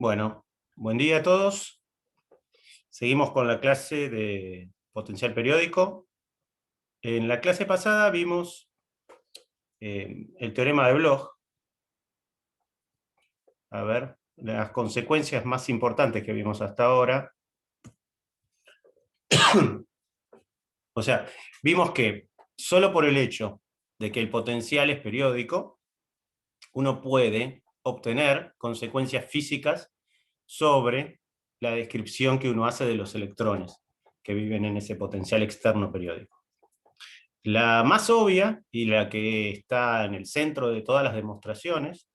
Bueno, buen día a todos. Seguimos con la clase de potencial periódico. En la clase pasada vimos el teorema de Bloch. A ver, las consecuencias más importantes que vimos hasta ahora. O sea, vimos que solo por el hecho de que el potencial es periódico, uno puede obtener consecuencias físicas sobre la descripción que uno hace de los electrones que viven en ese potencial externo periódico. La más obvia y la que está en el centro de todas las demostraciones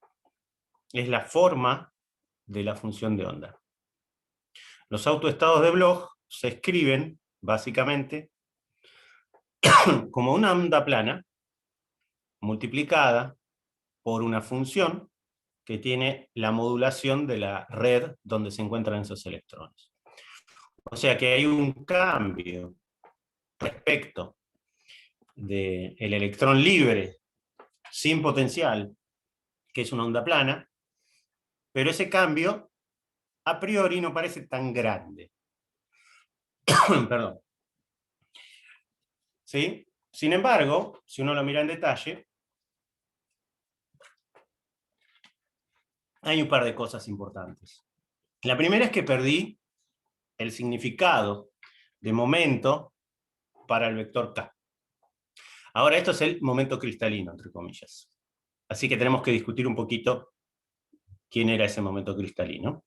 es la forma de la función de onda. Los autoestados de Bloch se escriben básicamente como una onda plana multiplicada por una función que tiene la modulación de la red donde se encuentran esos electrones. O sea que hay un cambio respecto del electrón libre sin potencial, que es una onda plana, pero ese cambio a priori no parece tan grande. Perdón. ¿Sí? Sin embargo, si uno lo mira en detalle, hay un par de cosas importantes. La primera es que perdí el significado de momento para el vector K. Ahora esto es el momento cristalino, entre comillas. Así que tenemos que discutir un poquito quién era ese momento cristalino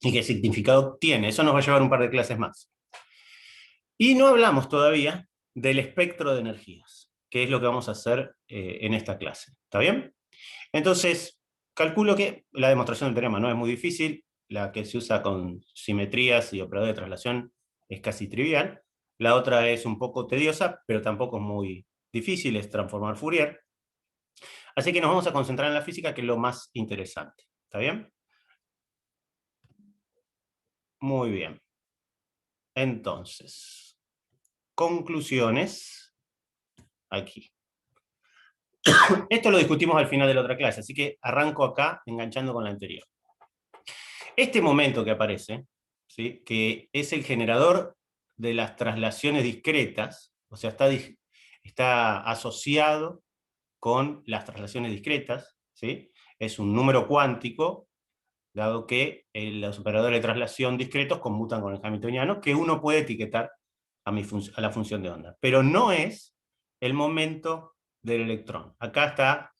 y qué significado tiene. Eso nos va a llevar un par de clases más. Y no hablamos todavía del espectro de energías, que es lo que vamos a hacer en esta clase. ¿Está bien? Entonces, calculo que la demostración del teorema no es muy difícil, la que se usa con simetrías y operadores de traslación es casi trivial, la otra es un poco tediosa, pero tampoco es muy difícil, es transformar Fourier. Así que nos vamos a concentrar en la física, que es lo más interesante. ¿Está bien? Muy bien. Entonces, conclusiones aquí. Esto lo discutimos al final de la otra clase, así que arranco acá enganchando con la anterior. Este momento que aparece, ¿sí?, que es el generador de las traslaciones discretas, o sea, está asociado con las traslaciones discretas, ¿sí? Es un número cuántico, dado que los operadores de traslación discretos conmutan con el hamiltoniano, que uno puede etiquetar a la función de onda. Pero no es el momento del electrón. Acá está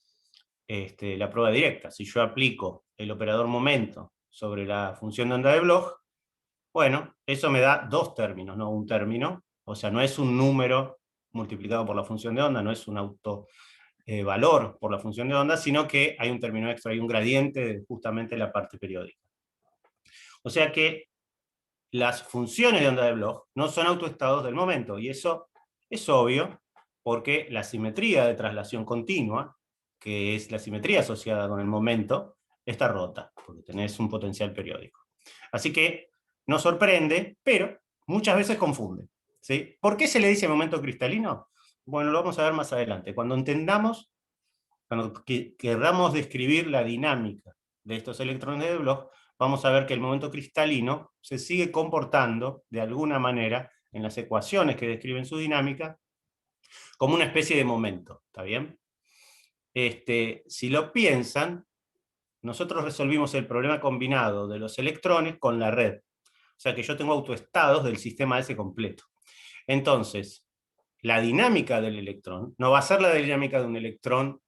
la prueba directa. Si yo aplico el operador momento sobre la función de onda de Bloch, bueno, eso me da dos términos, no un término. O sea, no es un número multiplicado por la función de onda, no es un valor por la función de onda, sino que hay un término extra, hay un gradiente de justamente la parte periódica. O sea que las funciones de onda de Bloch no son autoestados del momento, y eso es obvio porque la simetría de traslación continua, que es la simetría asociada con el momento, está rota, porque tenés un potencial periódico. Así que no sorprende, pero muchas veces confunde, ¿sí? ¿Por qué se le dice momento cristalino? Bueno, lo vamos a ver más adelante. Cuando queramos describir la dinámica de estos electrones de Bloch, vamos a ver que el momento cristalino se sigue comportando de alguna manera en las ecuaciones que describen su dinámica como una especie de momento, ¿está bien? Si lo piensan, nosotros resolvimos el problema combinado de los electrones con la red. O sea que yo tengo autoestados del sistema ese completo. Entonces, la dinámica del electrón no va a ser la dinámica de un electrón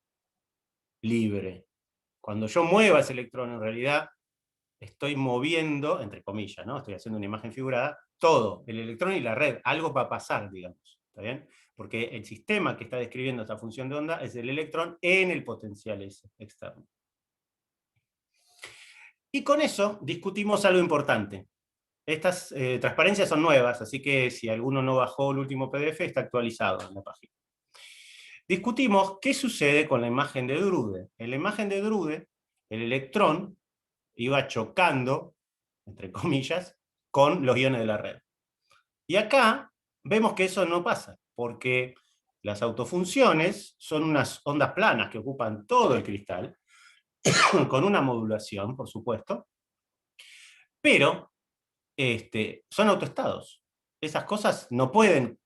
libre. Cuando yo mueva ese electrón, en realidad estoy moviendo, entre comillas, ¿no? Estoy haciendo una imagen figurada, todo, el electrón y la red, algo va a pasar, digamos, ¿está bien? Porque el sistema que está describiendo esta función de onda es el electrón en el potencial externo. Y con eso discutimos algo importante. Estas transparencias son nuevas, así que si alguno no bajó el último PDF, está actualizado en la página. Discutimos qué sucede con la imagen de Drude. En la imagen de Drude, el electrón iba chocando, entre comillas, con los iones de la red. Y acá vemos que eso no pasa, porque las autofunciones son unas ondas planas que ocupan todo el cristal, con una modulación, por supuesto, Pero son autoestados. Esas cosas no pueden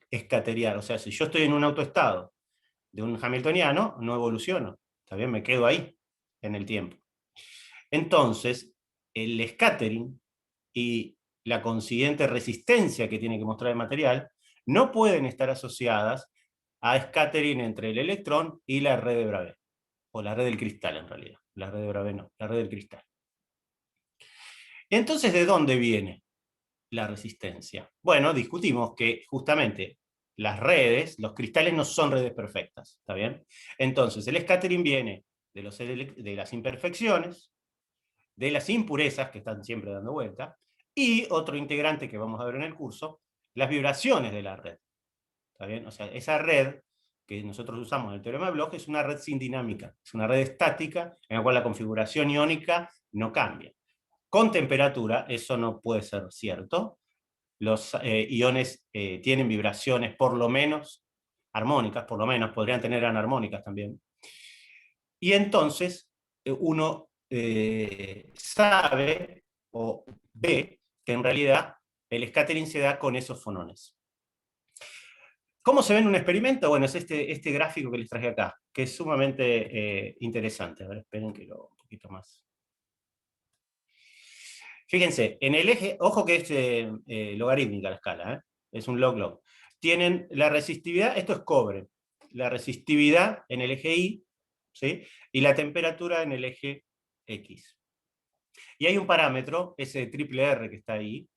escateriar. O sea, si yo estoy en un autoestado de un hamiltoniano, no evoluciono. ¿Está bien? Me quedo ahí en el tiempo. Entonces, el scattering y la consiguiente resistencia que tiene que mostrar el material no pueden estar asociadas a scattering entre el electrón y la red de Bravais, o la red del cristal en realidad. La red de Bravais no, la red del cristal. Entonces, ¿de dónde viene la resistencia? Bueno, discutimos que justamente las redes, los cristales no son redes perfectas, ¿está bien? Entonces, el scattering viene de las imperfecciones, de las impurezas que están siempre dando vuelta, y otro integrante que vamos a ver en el curso, las vibraciones de la red. ¿Está bien? O sea, esa red que nosotros usamos en el teorema de Bloch es una red sin dinámica, es una red estática en la cual la configuración iónica no cambia. Con temperatura eso no puede ser cierto. Los iones tienen vibraciones por lo menos armónicas, por lo menos podrían tener anarmónicas también. Y entonces uno sabe o ve que en realidad el scattering se da con esos fonones. ¿Cómo se ve en un experimento? Bueno, es este gráfico que les traje acá, que es sumamente interesante. A ver, esperen que lo un poquito más. Fíjense, en el eje, ojo que es logarítmica la escala, es un log-log. Tienen la resistividad, esto es cobre, la resistividad en el eje Y, ¿sí? Y la temperatura en el eje X. Y hay un parámetro, ese triple R que está ahí,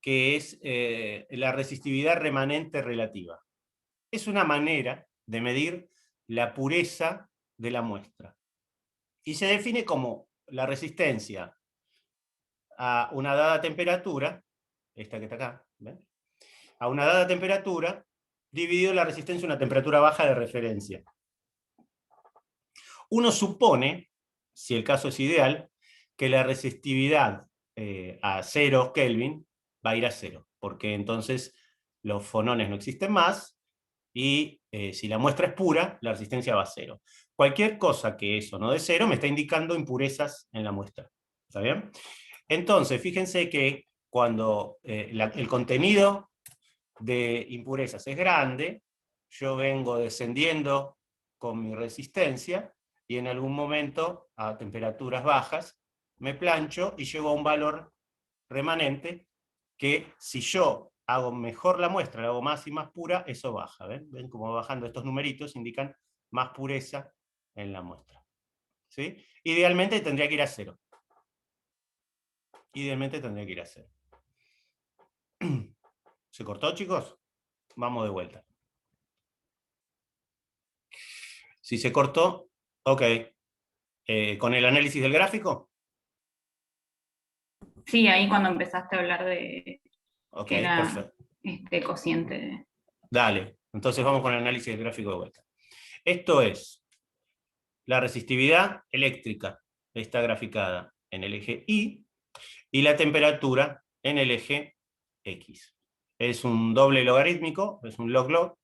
que es la resistividad remanente relativa. Es una manera de medir la pureza de la muestra. Y se define como la resistencia a una dada temperatura, esta que está acá, ¿ven? A una dada temperatura, dividido la resistencia a una temperatura baja de referencia. Uno supone, si el caso es ideal, que la resistividad a 0 Kelvin va a ir a 0, porque entonces los fonones no existen más, y si la muestra es pura, la resistencia va a 0. Cualquier cosa que eso no de 0 me está indicando impurezas en la muestra. ¿Está bien? Entonces, fíjense que cuando el contenido de impurezas es grande, yo vengo descendiendo con mi resistencia y en algún momento a temperaturas bajas me plancho y llego a un valor remanente que si yo hago mejor la muestra, la hago más y más pura, eso baja. ¿Ven? ¿Ven cómo bajando estos numeritos indican más pureza en la muestra? ¿Sí? Idealmente tendría que ir a 0. Idealmente tendría que ir a 0. ¿Se cortó, chicos? Vamos de vuelta. Si se cortó, ok. ¿Con el análisis del gráfico? Sí, ahí cuando empezaste a hablar de Ok, que era perfecto. cociente. Dale, entonces vamos con el análisis del gráfico de vuelta. Esto es la resistividad eléctrica, está graficada en el eje Y, y la temperatura en el eje X. Es un doble logarítmico, es un log-log,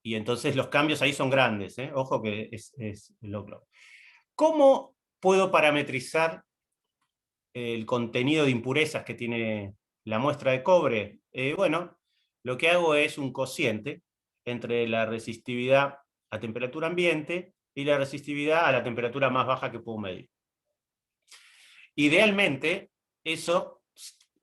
y entonces los cambios ahí son grandes, ¿eh? Ojo que es log-log. ¿Cómo puedo parametrizar el contenido de impurezas que tiene la muestra de cobre? Bueno, lo que hago es un cociente entre la resistividad a temperatura ambiente y la resistividad a la temperatura más baja que puedo medir. Idealmente, eso,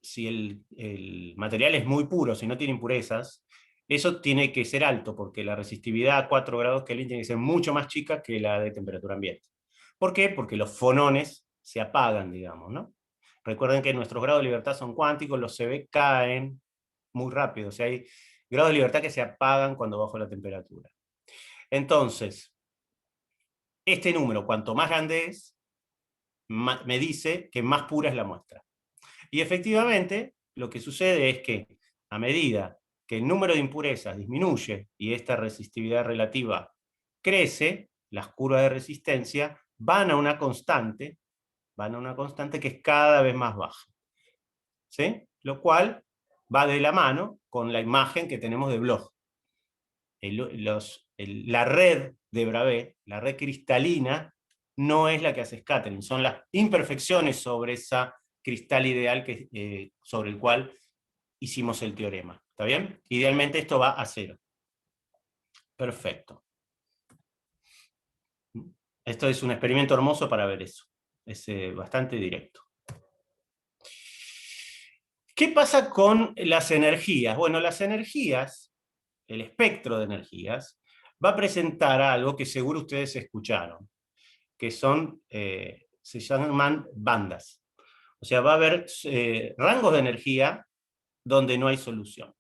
si el material es muy puro, si no tiene impurezas, eso tiene que ser alto, porque la resistividad a 4 grados Kelvin tiene que ser mucho más chica que la de temperatura ambiente. ¿Por qué? Porque los fonones se apagan, digamos, ¿no? Recuerden que nuestros grados de libertad son cuánticos, los CB caen muy rápido, o sea, hay grados de libertad que se apagan cuando bajo la temperatura. Entonces, este número, cuanto más grande es, me dice que más pura es la muestra. Y efectivamente, lo que sucede es que a medida que el número de impurezas disminuye y esta resistividad relativa crece, las curvas de resistencia van a una constante que es cada vez más baja. ¿Sí? Lo cual va de la mano con la imagen que tenemos de Bloch. La red de Bravais, la red cristalina, no es la que hace scattering, son las imperfecciones sobre esa cristal ideal sobre el cual hicimos el teorema. ¿Está bien? Idealmente esto va a 0. Perfecto. Esto es un experimento hermoso para ver eso. Es bastante directo. ¿Qué pasa con las energías? Bueno, las energías, el espectro de energías, va a presentar algo que seguro ustedes escucharon, que son, se llaman bandas. O sea, va a haber rangos de energía donde no hay solución.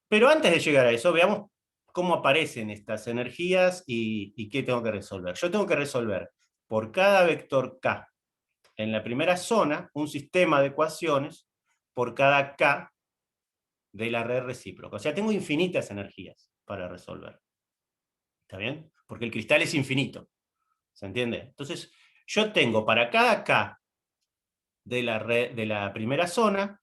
Pero antes de llegar a eso, veamos cómo aparecen estas energías y qué tengo que resolver. Yo tengo que resolver por cada vector K en la primera zona un sistema de ecuaciones por cada K de la red recíproca. O sea, tengo infinitas energías para resolver. ¿Está bien? Porque el cristal es infinito. ¿Se entiende? Entonces, yo tengo para cada K de la primera zona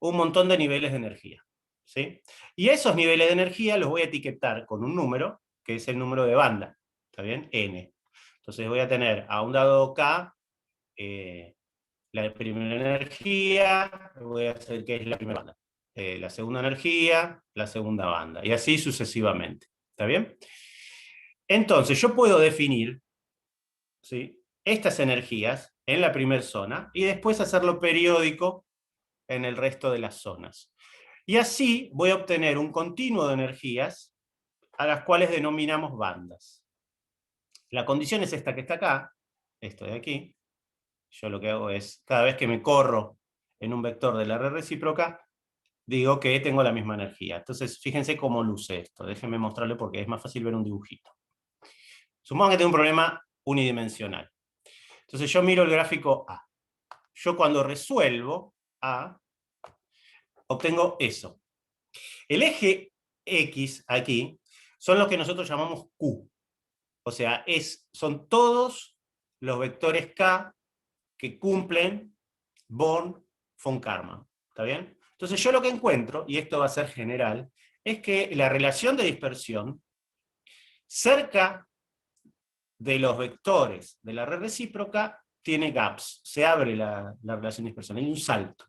un montón de niveles de energía. ¿Sí? Y esos niveles de energía los voy a etiquetar con un número, que es el número de banda. ¿Está bien? N. Entonces voy a tener a un dado K la primera energía, voy a hacer que es la primera banda. La segunda energía, la segunda banda. Y así sucesivamente. ¿Está bien? Entonces yo puedo definir, ¿sí?, estas energías en la primera zona y después hacerlo periódico en el resto de las zonas. Y así voy a obtener un continuo de energías a las cuales denominamos bandas. La condición es esta que está acá, esto de aquí. Yo lo que hago es, cada vez que me corro en un vector de la red recíproca, digo que tengo la misma energía. Entonces, fíjense cómo luce esto. Déjenme mostrarle porque es más fácil ver un dibujito. Supongamos que tengo un problema unidimensional. Entonces yo miro el gráfico A. Yo cuando resuelvo A, obtengo eso. El eje X aquí son los que nosotros llamamos Q. O sea, son todos los vectores K que cumplen Born-von Karman. ¿Está bien? Entonces yo lo que encuentro, y esto va a ser general, es que la relación de dispersión cerca de los vectores de la red recíproca tiene gaps, se abre la relación de dispersión, hay un salto.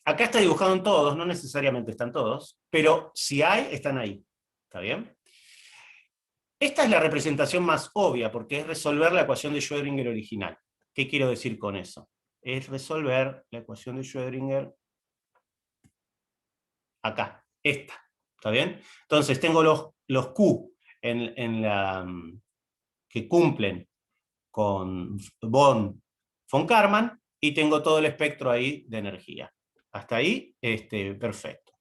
Acá está dibujado en todos, no necesariamente están todos, pero si hay, están ahí. ¿Está bien? Esta es la representación más obvia, porque es resolver la ecuación de Schrödinger original. ¿Qué quiero decir con eso? Es resolver la ecuación de Schrödinger acá, esta. ¿Está bien? Entonces tengo los Q que cumplen con Born-von Karman y tengo todo el espectro ahí de energía. Hasta ahí, perfecto.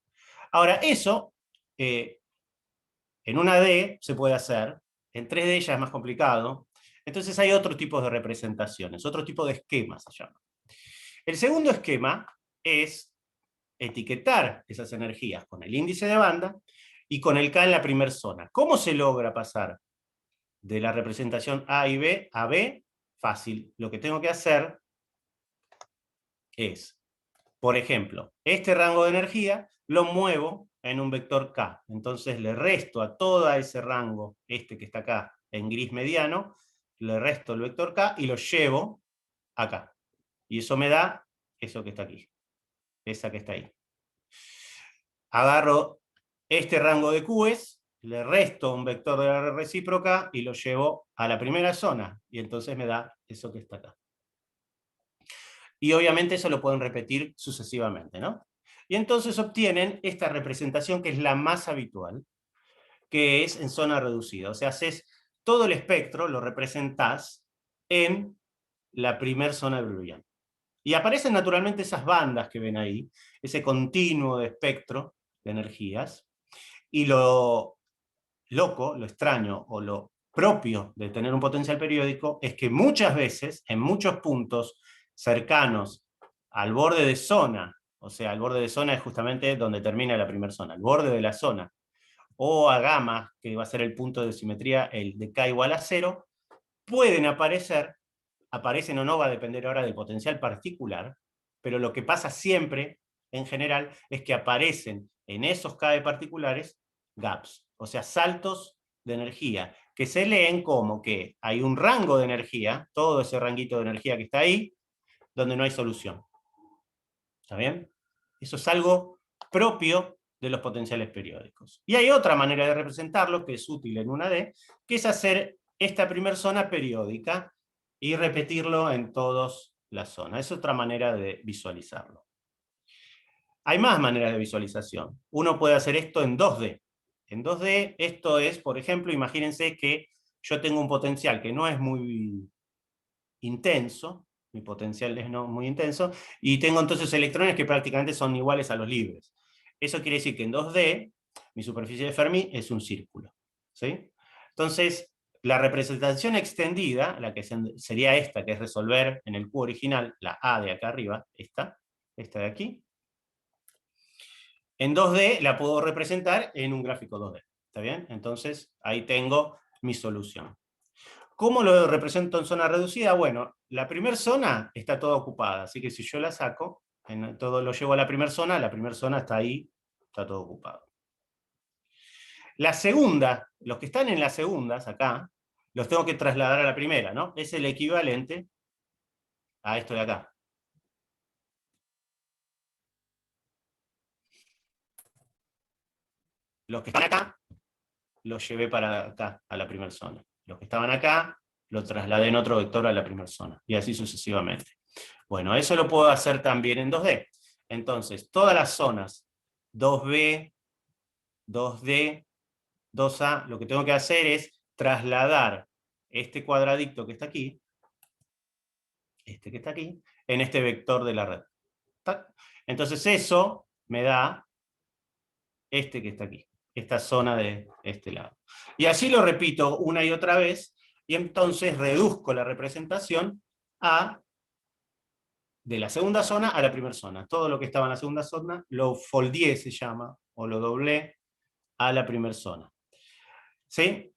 Ahora, eso en una D se puede hacer, en 3D ya es más complicado, entonces hay otro tipo de representaciones, otro tipo de esquemas se llama. El segundo esquema es etiquetar esas energías con el índice de banda y con el K en la primera zona. ¿Cómo se logra pasar de la representación A y B a B? Fácil. Lo que tengo que hacer es, por ejemplo, este rango de energía lo muevo en un vector K. Entonces le resto a todo ese rango, que está acá, en gris mediano, le resto el vector K y lo llevo acá. Y eso me da eso que está aquí, esa que está ahí. Agarro este rango de Qs, le resto un vector de la red recíproca y lo llevo a la primera zona. Y entonces me da eso que está acá. Y obviamente eso lo pueden repetir sucesivamente, ¿no? Y entonces obtienen esta representación que es la más habitual, que es en zona reducida. O sea, haces todo el espectro, lo representás en la primer zona de Brillouin. Y aparecen naturalmente esas bandas que ven ahí, ese continuo de espectro de energías. Y lo loco, lo extraño o lo propio de tener un potencial periódico es que muchas veces, en muchos puntos cercanos al borde de zona, o sea, el borde de zona es justamente donde termina la primera zona, el borde de la zona, o a gamma, que va a ser el punto de simetría, el de K igual a 0, pueden aparecen o no, va a depender ahora del potencial particular, pero lo que pasa siempre, en general, es que aparecen en esos K particulares gaps, o sea, saltos de energía que se leen como que hay un rango de energía, todo ese ranguito de energía que está ahí, donde no hay solución. ¿Está bien? Eso es algo propio de los potenciales periódicos. Y hay otra manera de representarlo, que es útil en una D, que es hacer esta primera zona periódica y repetirlo en todas las zonas. Es otra manera de visualizarlo. Hay más maneras de visualización. Uno puede hacer esto en 2D. En 2D esto es, por ejemplo, imagínense que yo tengo un potencial que no es muy intenso, mi potencial es no muy intenso, y tengo entonces electrones que prácticamente son iguales a los libres. Eso quiere decir que en 2D mi superficie de Fermi es un círculo. ¿Sí? Entonces, la representación extendida, la que sería esta, que es resolver en el Q original, la A de acá arriba, esta de aquí, en 2D la puedo representar en un gráfico 2D. ¿Está bien? Entonces, ahí tengo mi solución. ¿Cómo lo represento en zona reducida? Bueno, la primera zona está toda ocupada, así que si yo la saco, todo lo llevo a la primera zona está ahí, está todo ocupado. La segunda, los que están en las segundas, acá, los tengo que trasladar a la primera, ¿no? Es el equivalente a esto de acá. Los que están acá, los llevé para acá, a la primera zona. Los que estaban acá, lo trasladé en otro vector a la primera zona, y así sucesivamente. Bueno, eso lo puedo hacer también en 2D. Entonces, todas las zonas 2B, 2D, 2A, lo que tengo que hacer es trasladar este cuadradito que está aquí, este que está aquí, en este vector de la red. ¿Tac? Entonces eso me da este que está aquí, esta zona de este lado. Y así lo repito una y otra vez, y entonces reduzco la representación de la segunda zona a la primera zona. Todo lo que estaba en la segunda zona lo foldeé, se llama, o lo doblé a la primera zona. ¿Sí?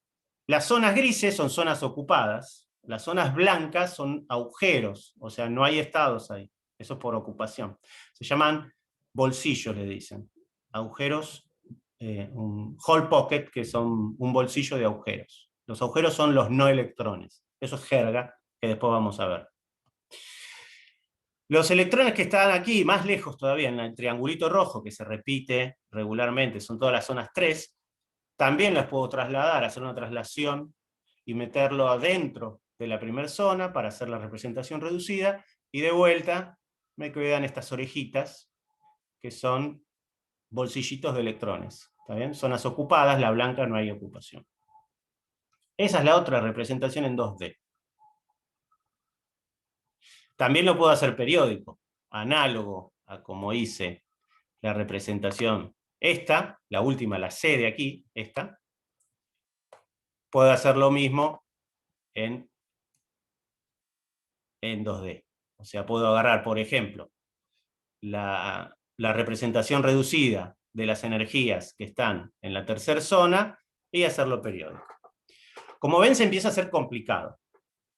Las zonas grises son zonas ocupadas, las zonas blancas son agujeros, o sea, no hay estados ahí. Eso es por ocupación. Se llaman bolsillos, le dicen. Agujeros, un hole pocket, que son un bolsillo de agujeros. Los agujeros son los no electrones. Eso es jerga, que después vamos a ver. Los electrones que están aquí, más lejos todavía, en el triangulito rojo, que se repite regularmente, son todas las zonas 3, también las puedo trasladar, hacer una traslación y meterlo adentro de la primera zona para hacer la representación reducida, y de vuelta me quedan estas orejitas, que son bolsillitos de electrones. ¿Está bien? Zonas ocupadas, la blanca no hay ocupación. Esa es la otra representación en 2D. También lo puedo hacer periódico, análogo a como hice la representación. Esta, la última, la C de aquí, esta, puedo hacer lo mismo en 2D. O sea, puedo agarrar, por ejemplo, la representación reducida de las energías que están en la tercera zona y hacerlo periódico. Como ven, se empieza a ser complicado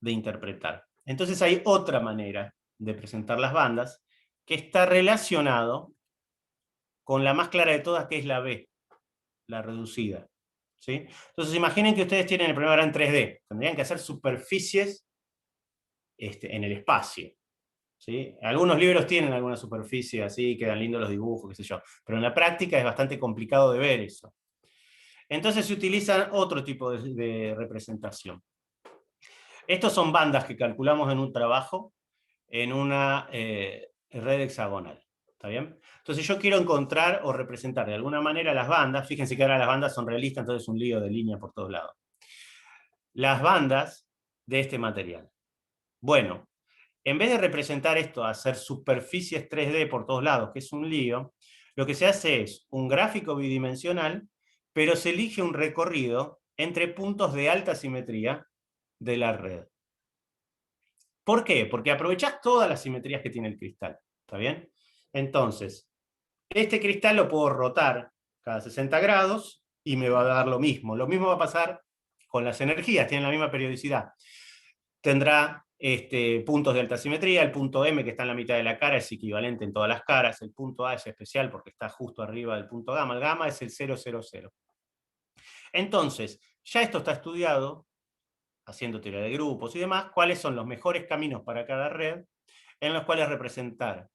de interpretar. Entonces hay otra manera de presentar las bandas que está relacionado con la más clara de todas, que es la B, la reducida. ¿Sí? Entonces imaginen que ustedes tienen el problema en 3D. Tendrían que hacer superficies en el espacio. ¿Sí? Algunos libros tienen alguna superficie así, quedan lindos los dibujos, qué sé yo, pero en la práctica es bastante complicado de ver eso. Entonces se utilizan otro tipo de representación. Estos son bandas que calculamos en un trabajo en una red hexagonal. ¿Está bien? Entonces yo quiero encontrar o representar de alguna manera las bandas. Fíjense que ahora las bandas son realistas, entonces es un lío de línea por todos lados. Las bandas de este material. Bueno, en vez de representar esto, hacer superficies 3D por todos lados, que es un lío, lo que se hace es un gráfico bidimensional, pero se elige un recorrido entre puntos de alta simetría de la red. ¿Por qué? Porque aprovechás todas las simetrías que tiene el cristal. ¿Está bien? Entonces, este cristal lo puedo rotar cada 60 grados y me va a dar lo mismo. Lo mismo va a pasar con las energías, tienen la misma periodicidad. Tendrá puntos de alta simetría, el punto M que está en la mitad de la cara es equivalente en todas las caras, el punto A es especial porque está justo arriba del punto gamma, el gamma es el 0,00. Entonces, Ya esto está estudiado, haciendo teoría de grupos y demás, cuáles son los mejores caminos para cada red, en los cuales representar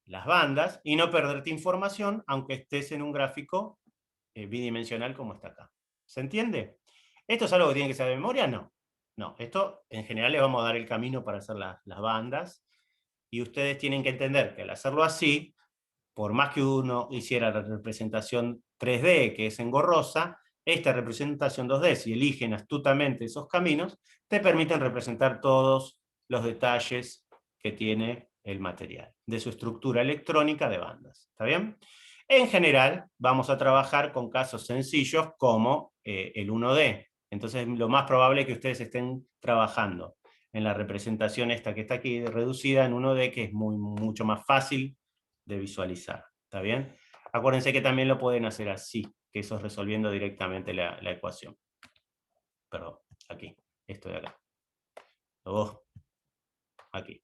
las bandas y no perderte información, aunque estés en un gráfico bidimensional como está acá. ¿Se entiende? ¿Esto es algo que tiene que ser de memoria? No. No, esto en general les vamos a dar el camino para hacer las bandas, y ustedes tienen que entender que al hacerlo así, por más que uno hiciera la representación 3D, que es engorrosa, esta representación 2D, si eligen astutamente esos caminos, te permiten representar todos los detalles que tiene el material, de su estructura electrónica de bandas. ¿Está bien? En general, vamos a trabajar con casos sencillos como el 1D. Entonces, lo más probable es que ustedes estén trabajando en la representación esta que está aquí, reducida en 1D, que es mucho más fácil de visualizar. ¿Está bien? Acuérdense que también lo pueden hacer así, que eso es resolviendo directamente la ecuación. Perdón, aquí, esto de acá. Aquí.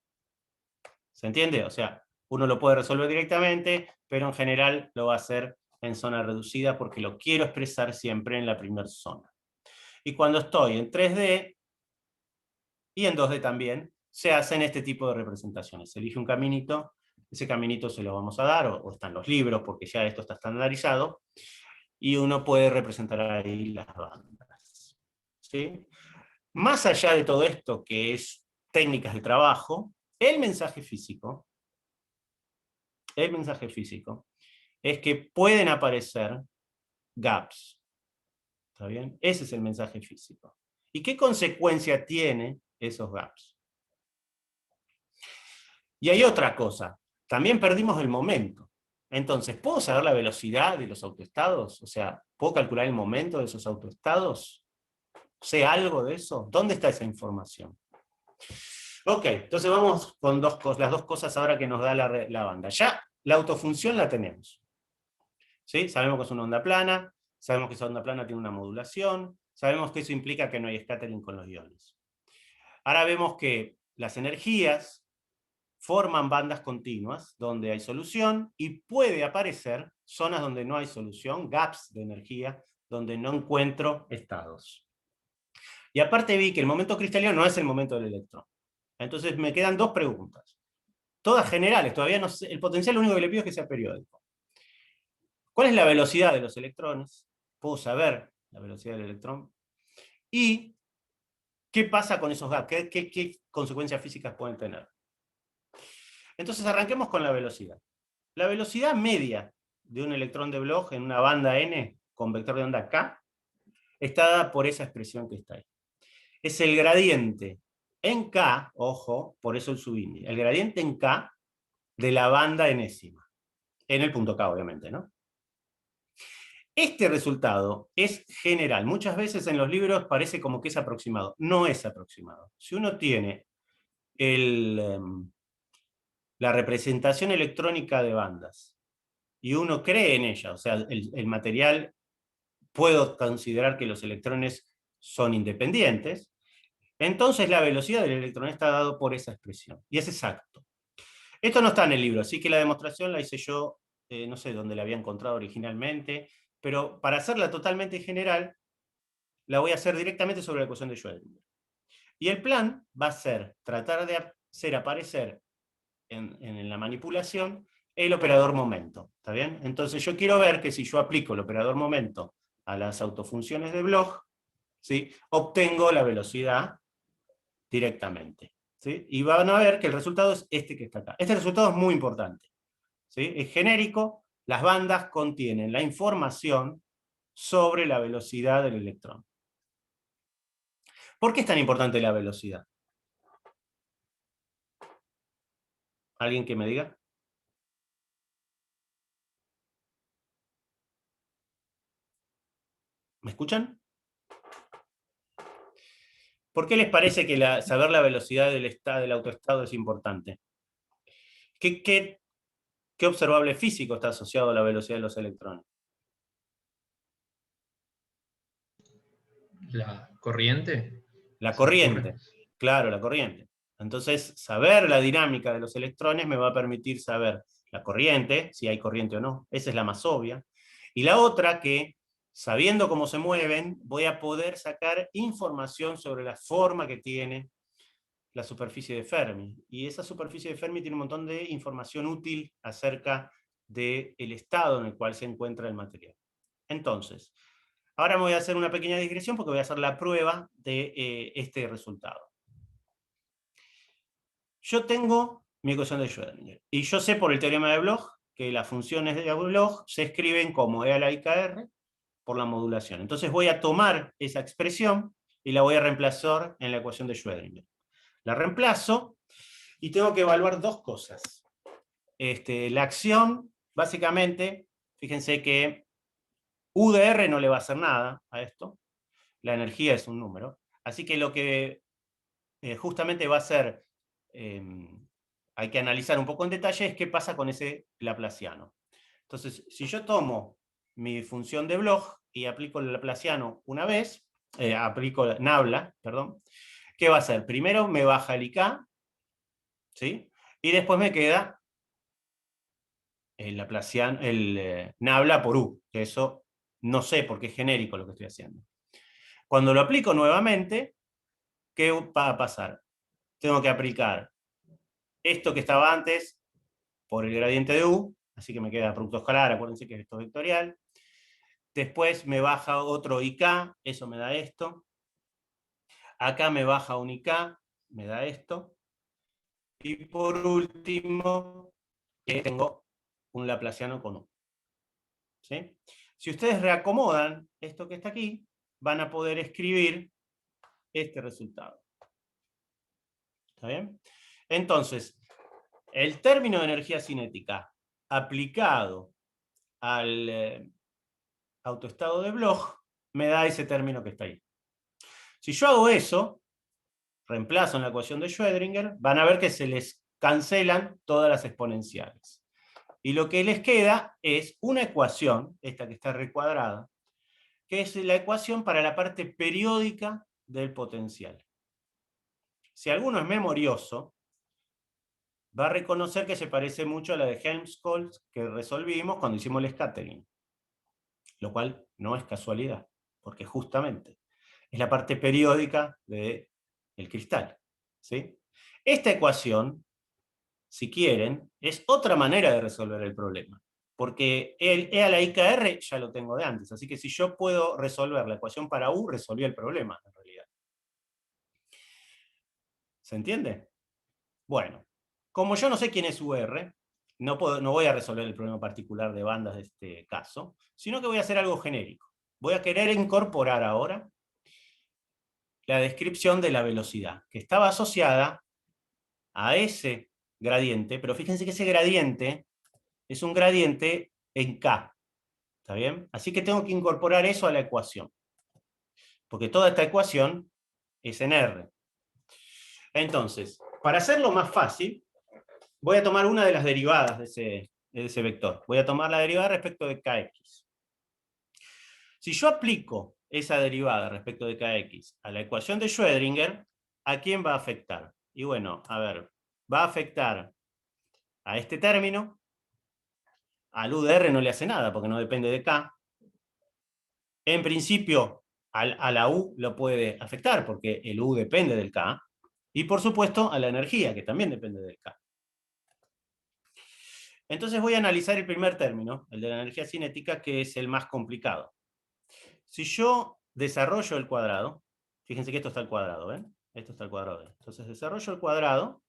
¿Se entiende? O sea, uno lo puede resolver directamente, pero en general lo va a hacer en zona reducida porque lo quiero expresar siempre en la primera zona. Y cuando estoy en 3D y en 2D también, se hacen este tipo de representaciones. Se elige un caminito, ese caminito se lo vamos a dar, o están los libros, porque ya esto está estandarizado, y uno puede representar ahí las bandas. ¿Sí? Más allá de todo esto, que es técnicas de trabajo, el mensaje físico es que pueden aparecer gaps. ¿Está bien? Ese es el mensaje físico. ¿Y qué consecuencia tiene esos gaps? Y hay otra cosa. También perdimos el momento. Entonces, ¿puedo saber la velocidad de los autoestados? O sea, ¿puedo calcular el momento de esos autoestados? ¿Sé algo de eso? ¿Dónde está esa información? Ok, entonces vamos con las dos cosas ahora que nos da la banda. Ya la autofunción la tenemos. ¿Sí? Sabemos que es una onda plana, sabemos que esa onda plana tiene una modulación, sabemos que eso implica que no hay scattering con los iones. Ahora vemos que las energías forman bandas continuas donde hay solución, y puede aparecer zonas donde no hay solución, gaps de energía, donde no encuentro estados. Y aparte vi que el momento cristalino no es el momento del electrón. Entonces me quedan dos preguntas, todas generales, todavía no sé, el potencial lo único que le pido es que sea periódico. ¿Cuál es la velocidad de los electrones? Puedo saber la velocidad del electrón. ¿Y qué pasa con esos gaps? ¿Qué consecuencias físicas pueden tener? Entonces arranquemos con la velocidad. La velocidad media de un electrón de Bloch en una banda n con vector de onda k está dada por esa expresión que está ahí. Es el gradiente en k, ojo, por eso el subíndice, el gradiente en k de la banda enésima. En el punto k, obviamente, ¿no? Este resultado es general. Muchas veces en los libros parece como que es aproximado. No es aproximado. Si uno tiene la representación electrónica de bandas y uno cree en ella, o sea, el material, puedo considerar que los electrones son independientes, entonces la velocidad del electrón está dado por esa expresión. Y es exacto. Esto no está en el libro, así que la demostración la hice yo, no sé dónde la había encontrado originalmente, pero para hacerla totalmente general, la voy a hacer directamente sobre la ecuación de Schrödinger. Y el plan va a ser tratar de hacer aparecer en la manipulación el operador momento. ¿Está bien? Entonces yo quiero ver que si yo aplico el operador momento a las autofunciones de Bloch, ¿sí?, obtengo la velocidad directamente. ¿Sí? Y van a ver que el resultado es este que está acá. Este resultado es muy importante. ¿Sí? Es genérico, las bandas contienen la información sobre la velocidad del electrón. ¿Por qué es tan importante la velocidad? ¿Alguien que me diga? ¿Me escuchan? ¿Por qué les parece que saber la velocidad del autoestado es importante? ¿Qué observable físico está asociado a la velocidad de los electrones? La corriente. La Se me ocurre. corriente, claro, la corriente. Entonces, saber la dinámica de los electrones me va a permitir saber la corriente, si hay corriente o no. Esa es la más obvia. Y la otra, que sabiendo cómo se mueven, voy a poder sacar información sobre la forma que tiene la superficie de Fermi. Y esa superficie de Fermi tiene un montón de información útil acerca del estado en el cual se encuentra el material. Entonces, ahora me voy a hacer una pequeña digresión porque voy a hacer la prueba de este resultado. Yo tengo mi ecuación de Schrödinger, y yo sé por el teorema de Bloch que las funciones de Bloch se escriben como E a la IKR por la modulación. Entonces voy a tomar esa expresión y la voy a reemplazar en la ecuación de Schrödinger. La reemplazo y tengo que evaluar dos cosas. La acción, básicamente, fíjense que U de R no le va a hacer nada a esto, la energía es un número, así que lo que justamente va a ser, hay que analizar un poco en detalle, es qué pasa con ese laplaciano. Entonces, si yo tomo mi función de Bloch y aplico el laplaciano una vez, aplico Nabla, perdón, ¿qué va a hacer? Primero me baja el IK, ¿sí? Y después me queda el laplaciano, Nabla por U, que eso no sé porque es genérico lo que estoy haciendo. Cuando lo aplico nuevamente, ¿qué va a pasar? Tengo que aplicar esto que estaba antes por el gradiente de U, así que me queda producto escalar, acuérdense que esto es vectorial. Después me baja otro IK, eso me da esto. Acá me baja un IK, me da esto. Y por último, tengo un laplaciano con U. ¿Sí? Si ustedes reacomodan esto que está aquí, van a poder escribir este resultado. ¿Está bien? Entonces, el término de energía cinética aplicado al autoestado de Bloch me da ese término que está ahí. Si yo hago eso, reemplazo en la ecuación de Schrödinger, van a ver que se les cancelan todas las exponenciales. Y lo que les queda es una ecuación, esta que está recuadrada, que es la ecuación para la parte periódica del potencial. Si alguno es memorioso, va a reconocer que se parece mucho a la de Helmholtz que resolvimos cuando hicimos el scattering, lo cual no es casualidad, porque justamente es la parte periódica del cristal. ¿Sí? Esta ecuación, si quieren, es otra manera de resolver el problema, porque el E a la IKR ya lo tengo de antes, así que si yo puedo resolver la ecuación para U, resolví el problema, en realidad. ¿Se entiende? Bueno, como yo no sé quién es UR, no voy a resolver el problema particular de bandas de este caso, sino que voy a hacer algo genérico. Voy a querer incorporar ahora la descripción de la velocidad, que estaba asociada a ese gradiente, pero fíjense que ese gradiente es un gradiente en K, ¿está bien? Así que tengo que incorporar eso a la ecuación, porque toda esta ecuación es en R. Entonces, para hacerlo más fácil, voy a tomar una de las derivadas de ese vector. Voy a tomar la derivada respecto de Kx. Si yo aplico esa derivada respecto de Kx a la ecuación de Schrödinger, ¿a quién va a afectar? Y bueno, a ver, va a afectar a este término, al U de R no le hace nada porque no depende de K. En principio, a la U lo puede afectar porque el U depende del K. Y por supuesto a la energía, que también depende del K. Entonces voy a analizar el primer término, el de la energía cinética, que es el más complicado. Si yo desarrollo el cuadrado, fíjense que esto está al cuadrado, ¿ven? Esto está al cuadrado. Entonces desarrollo el cuadrado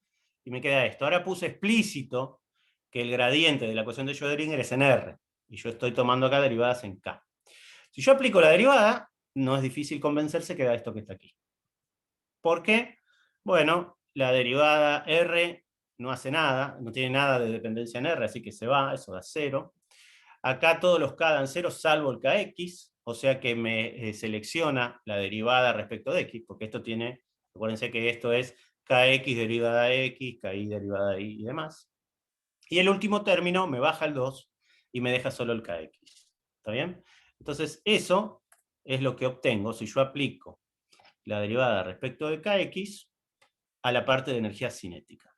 y me queda esto. Ahora puse explícito que el gradiente de la ecuación de Schrödinger es en R, y yo estoy tomando acá derivadas en K. Si yo aplico la derivada, no es difícil convencerse que da esto que está aquí. ¿Por qué? Bueno, la derivada R no hace nada, no tiene nada de dependencia en R, así que se va, eso da 0. Acá todos los K dan 0 salvo el Kx, o sea que me selecciona la derivada respecto de X, porque esto tiene, acuérdense que esto es Kx derivada de X, Ky derivada de Y y demás. Y el último término me baja el 2 y me deja solo el Kx. ¿Está bien? Entonces eso es lo que obtengo si yo aplico la derivada respecto de Kx a la parte de energía cinética.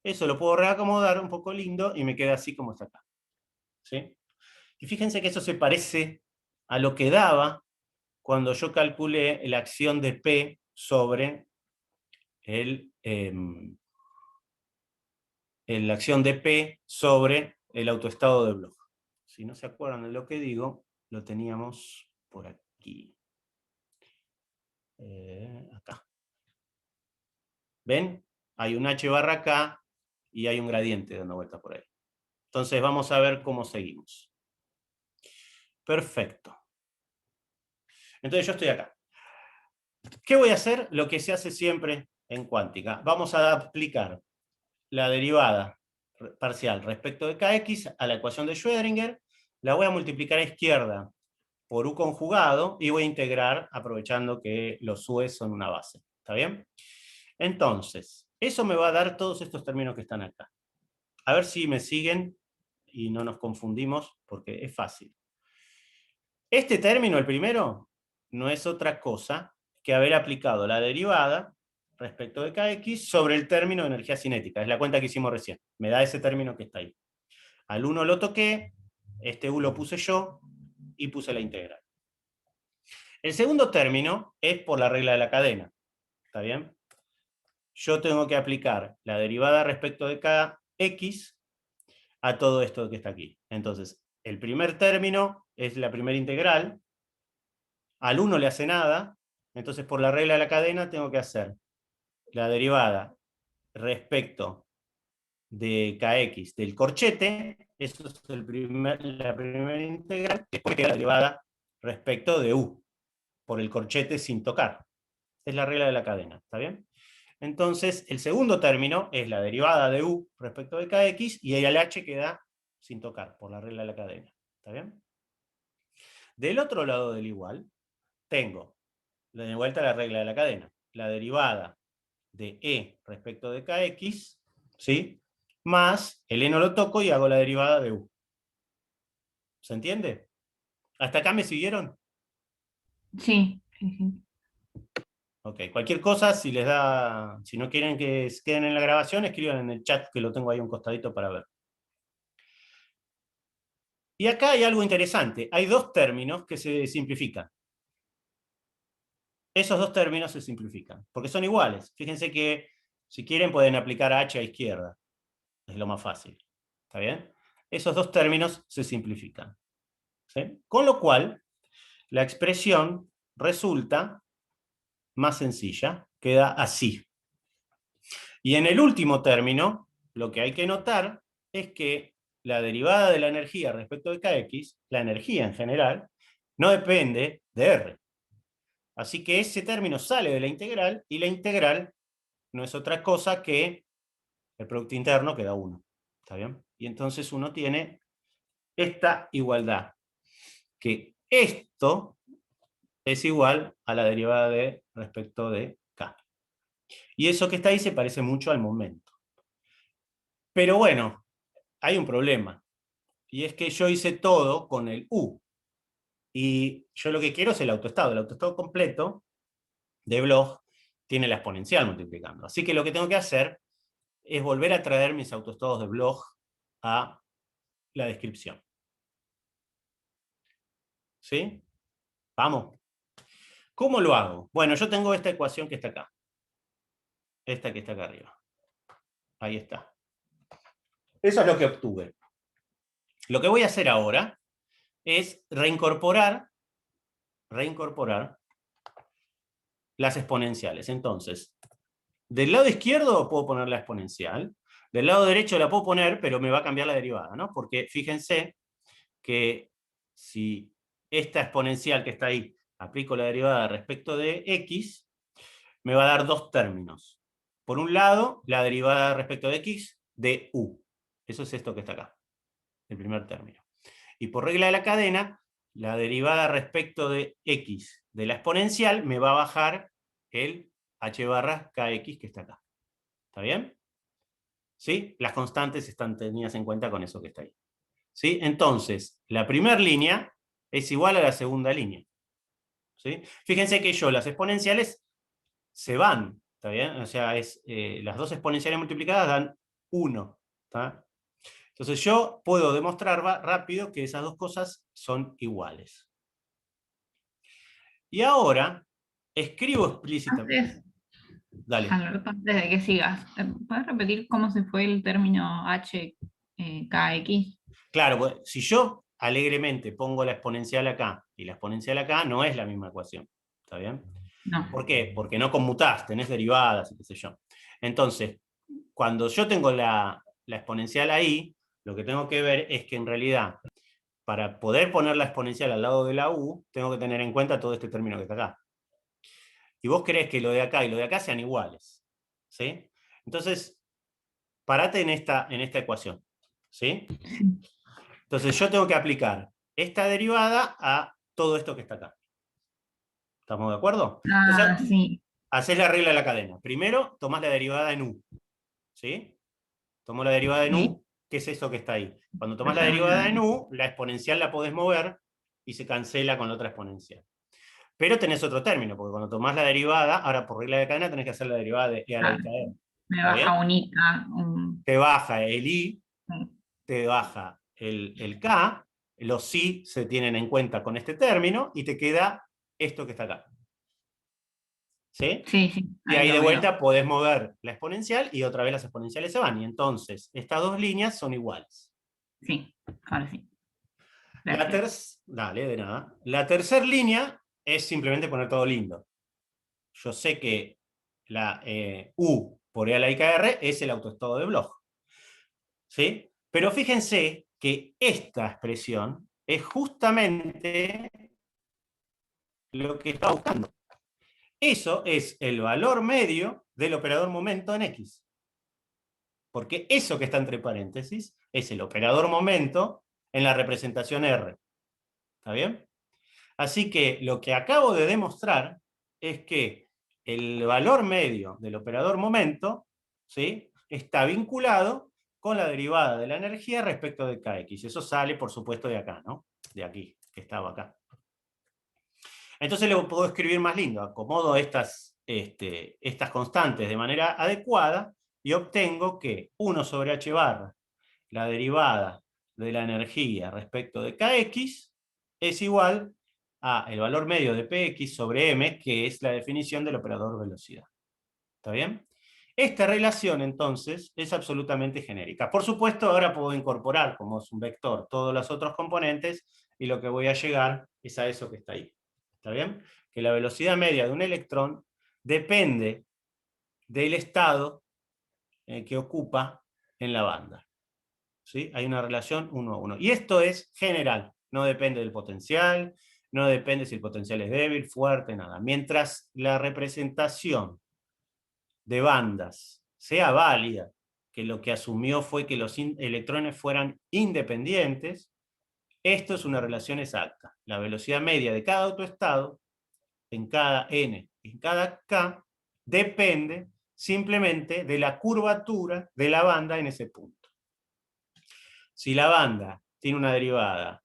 Eso lo puedo reacomodar un poco lindo y me queda así como está acá. ¿Sí? Y fíjense que eso se parece a lo que daba cuando yo calculé la acción de P sobre la acción de P sobre el autoestado de Bloch. Si no se acuerdan de lo que digo, lo teníamos por aquí. Acá. ¿Ven? Hay un H barra acá y hay un gradiente dando vuelta por ahí. Entonces vamos a ver cómo seguimos. Perfecto. Entonces yo estoy acá. ¿Qué voy a hacer? Lo que se hace siempre en cuántica. Vamos a aplicar la derivada parcial respecto de kx a la ecuación de Schrödinger. La voy a multiplicar a izquierda por u conjugado y voy a integrar aprovechando que los u's son una base. ¿Está bien? Entonces, eso me va a dar todos estos términos que están acá. A ver si me siguen y no nos confundimos porque es fácil. Este término, el primero, no es otra cosa que haber aplicado la derivada respecto de kx sobre el término de energía cinética. Es la cuenta que hicimos recién. Me da ese término que está ahí. Al 1 lo toqué, este u lo puse yo y puse la integral. El segundo término es por la regla de la cadena. ¿Está bien? Yo tengo que aplicar la derivada respecto de kx a todo esto que está aquí. Entonces, el primer término es la primera integral. Al 1 le hace nada. Entonces, por la regla de la cadena, tengo que hacer la derivada respecto de kx del corchete. Eso es la primera integral. Después queda la derivada respecto de u, por el corchete sin tocar. Es la regla de la cadena. ¿Está bien? Entonces, el segundo término es la derivada de u respecto de kx y el h queda sin tocar, por la regla de la cadena. ¿Está bien? Del otro lado del igual, tengo de vuelta la regla de la cadena. La derivada de e respecto de kx, ¿sí? Más el e no lo toco y hago la derivada de u. ¿Se entiende? ¿Hasta acá me siguieron? Sí, sí, sí. Ok, cualquier cosa, si les da, si no quieren que queden en la grabación, escriban en el chat que lo tengo ahí un costadito para ver. Y acá hay algo interesante. Hay dos términos que se simplifican. Esos dos términos se simplifican, porque son iguales. Fíjense que si quieren pueden aplicar h a izquierda. Es lo más fácil. ¿Está bien? Esos dos términos se simplifican. ¿Sí? Con lo cual, la expresión resulta más sencilla. Queda así. Y en el último término, lo que hay que notar es que la derivada de la energía respecto de kx, la energía en general, no depende de R. Así que ese término sale de la integral y la integral no es otra cosa que el producto interno que da 1. ¿Está bien? Y entonces uno tiene esta igualdad, que esto es igual a la derivada de respecto de k. Y eso que está ahí se parece mucho al momento. Pero bueno, hay un problema. Y es que yo hice todo con el u. Y yo lo que quiero es el autoestado. El autoestado completo de Bloch tiene la exponencial multiplicando. Así que lo que tengo que hacer es volver a traer mis autoestados de Bloch a la descripción. ¿Sí? Vamos. ¿Cómo lo hago? Bueno, yo tengo esta ecuación que está acá. Esta que está acá arriba. Ahí está. Eso es lo que obtuve. Lo que voy a hacer ahora es reincorporar las exponenciales. Entonces, del lado izquierdo puedo poner la exponencial, del lado derecho la puedo poner, pero me va a cambiar la derivada, ¿no? Porque fíjense que si esta exponencial que está ahí aplico la derivada respecto de x, me va a dar dos términos. Por un lado, la derivada respecto de x de u. Eso es esto que está acá, el primer término. Y por regla de la cadena, la derivada respecto de x de la exponencial me va a bajar el h barra kx que está acá. ¿Está bien? ¿Sí? Las constantes están tenidas en cuenta con eso que está ahí. ¿Sí? Entonces, la primera línea es igual a la segunda línea. ¿Sí? Fíjense que las exponenciales se van. ¿Está bien? O sea, las dos exponenciales multiplicadas dan 1. ¿Está? Entonces yo puedo demostrar rápido que esas dos cosas son iguales. Y ahora escribo explícitamente. Antes, Dale. Alberto, antes de que sigas, ¿puedes repetir cómo se fue el término HKX? Claro, pues, si yo alegremente pongo la exponencial acá y la exponencial acá, no es la misma ecuación. ¿Está bien? No. ¿Por qué? Porque no conmutás, tenés derivadas y qué sé yo. Entonces, cuando yo tengo la exponencial ahí, lo que tengo que ver es que en realidad, para poder poner la exponencial al lado de la u, tengo que tener en cuenta todo este término que está acá. Y vos querés que lo de acá y lo de acá sean iguales. ¿Sí? Entonces, parate en esta ecuación. ¿Sí? Sí. Entonces yo tengo que aplicar esta derivada a todo esto que está acá. ¿Estamos de acuerdo? Ah, Entonces, sí. haces la regla de la cadena. Primero, tomás la derivada en u. ¿Sí? Tomo la derivada en Sí. u, ¿qué es eso que está ahí? Cuando tomás la Hacer una derivada en u, la exponencial la podés mover y se cancela con la otra exponencial. Pero tenés otro término, porque cuando tomás la derivada, ahora por regla de cadena tenés que hacer la derivada de e a la i claro, k r. me ¿Está baja bien? un ICA, Te baja el i, un- te baja el k, los si se tienen en cuenta con este término y te queda esto que está acá. ¿Sí? Sí, sí, Y ahí ahí de lo veo. vuelta podés mover la exponencial y otra vez las exponenciales se van. Y entonces estas dos líneas son iguales. Sí, ahora sí. La Gracias. Dale, de nada. La tercera línea es simplemente poner todo lindo. Yo sé que la U por E a la IKR es el autoestado de Bloch. ¿Sí? Pero fíjense que esta expresión es justamente lo que está buscando. Eso es el valor medio del operador momento en X. Porque eso que está entre paréntesis es el operador momento en la representación R. ¿Está bien? Así que lo que acabo de demostrar es que el valor medio del operador momento, ¿sí?, está vinculado con la derivada de la energía respecto de kx. Eso sale, por supuesto, de acá, ¿no? De aquí, que estaba acá. Entonces lo puedo escribir más lindo. Acomodo estas constantes de manera adecuada y obtengo que 1 sobre h barra, la derivada de la energía respecto de kx, es igual a el valor medio de px sobre m, que es la definición del operador velocidad. ¿Está bien? Esta relación, entonces, es absolutamente genérica. Por supuesto, ahora puedo incorporar, como es un vector, todos los otros componentes, y lo que voy a llegar es a eso que está ahí. ¿Está bien? Que la velocidad media de un electrón depende del estado que ocupa en la banda. ¿Sí? Hay una relación 1 a 1. Y esto es general, no depende del potencial, no depende si el potencial es débil, fuerte, nada. Mientras la representación de bandas sea válida, que lo que asumió fue que los electrones fueran independientes, esto es una relación exacta. La velocidad media de cada autoestado, en cada n, en cada k, depende simplemente de la curvatura de la banda en ese punto. Si la banda tiene una derivada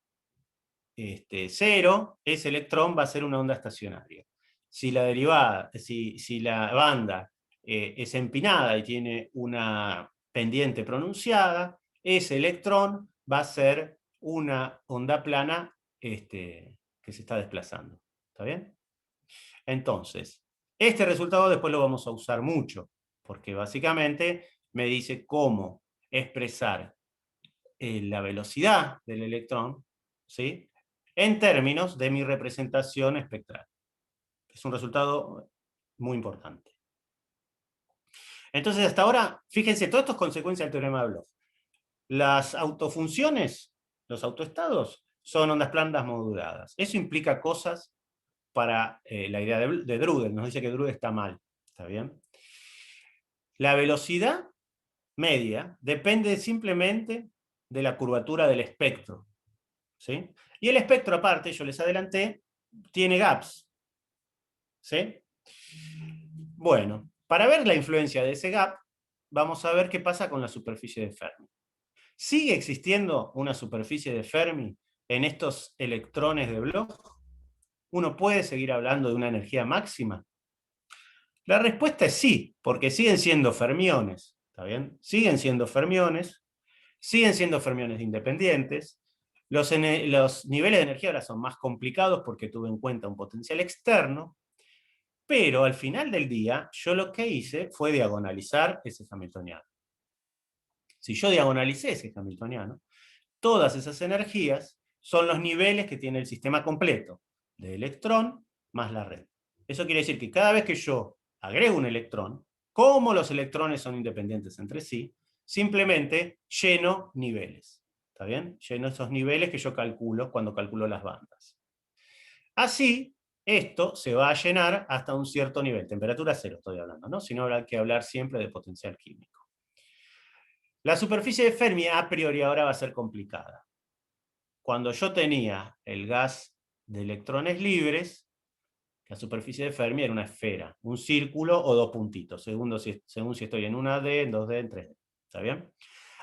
0, ese electrón va a ser una onda estacionaria. Si la banda es empinada y tiene una pendiente pronunciada, ese electrón va a ser una onda plana que se está desplazando. ¿Está bien? Entonces, este resultado después lo vamos a usar mucho, porque básicamente me dice cómo expresar la velocidad del electrón, ¿sí?, en términos de mi representación espectral. Es un resultado muy importante. Entonces, hasta ahora, fíjense, todo esto es consecuencia del teorema de Bloch. Las autofunciones, los autoestados, son ondas planas moduladas. Eso implica cosas para la idea de Drudel. Nos dice que Drudel está mal. ¿Está bien? La velocidad media depende simplemente de la curvatura del espectro. ¿Sí? Y el espectro, aparte, yo les adelanté, tiene gaps. ¿Sí? Bueno, para ver la influencia de ese gap, vamos a ver qué pasa con la superficie de Fermi. ¿Sigue existiendo una superficie de Fermi en estos electrones de Bloch? ¿Uno puede seguir hablando de una energía máxima? La respuesta es sí, porque siguen siendo fermiones. ¿Está bien? Siguen siendo fermiones independientes, Los niveles de energía ahora son más complicados porque tuve en cuenta un potencial externo, pero al final del día yo lo que hice fue diagonalizar ese hamiltoniano. Si yo diagonalicé ese hamiltoniano, todas esas energías son los niveles que tiene el sistema completo, de electrón más la red. Eso quiere decir que cada vez que yo agrego un electrón, como los electrones son independientes entre sí, simplemente lleno niveles. ¿Está bien? Lleno esos niveles que yo calculo cuando calculo las bandas. Así, esto se va a llenar hasta un cierto nivel, temperatura cero estoy hablando, ¿no? Si no habrá que hablar siempre de potencial químico. La superficie de Fermi a priori ahora va a ser complicada. Cuando yo tenía el gas de electrones libres, la superficie de Fermi era una esfera, un círculo o dos puntitos, según si estoy en 1D, en 2D, en 3D. ¿Está bien?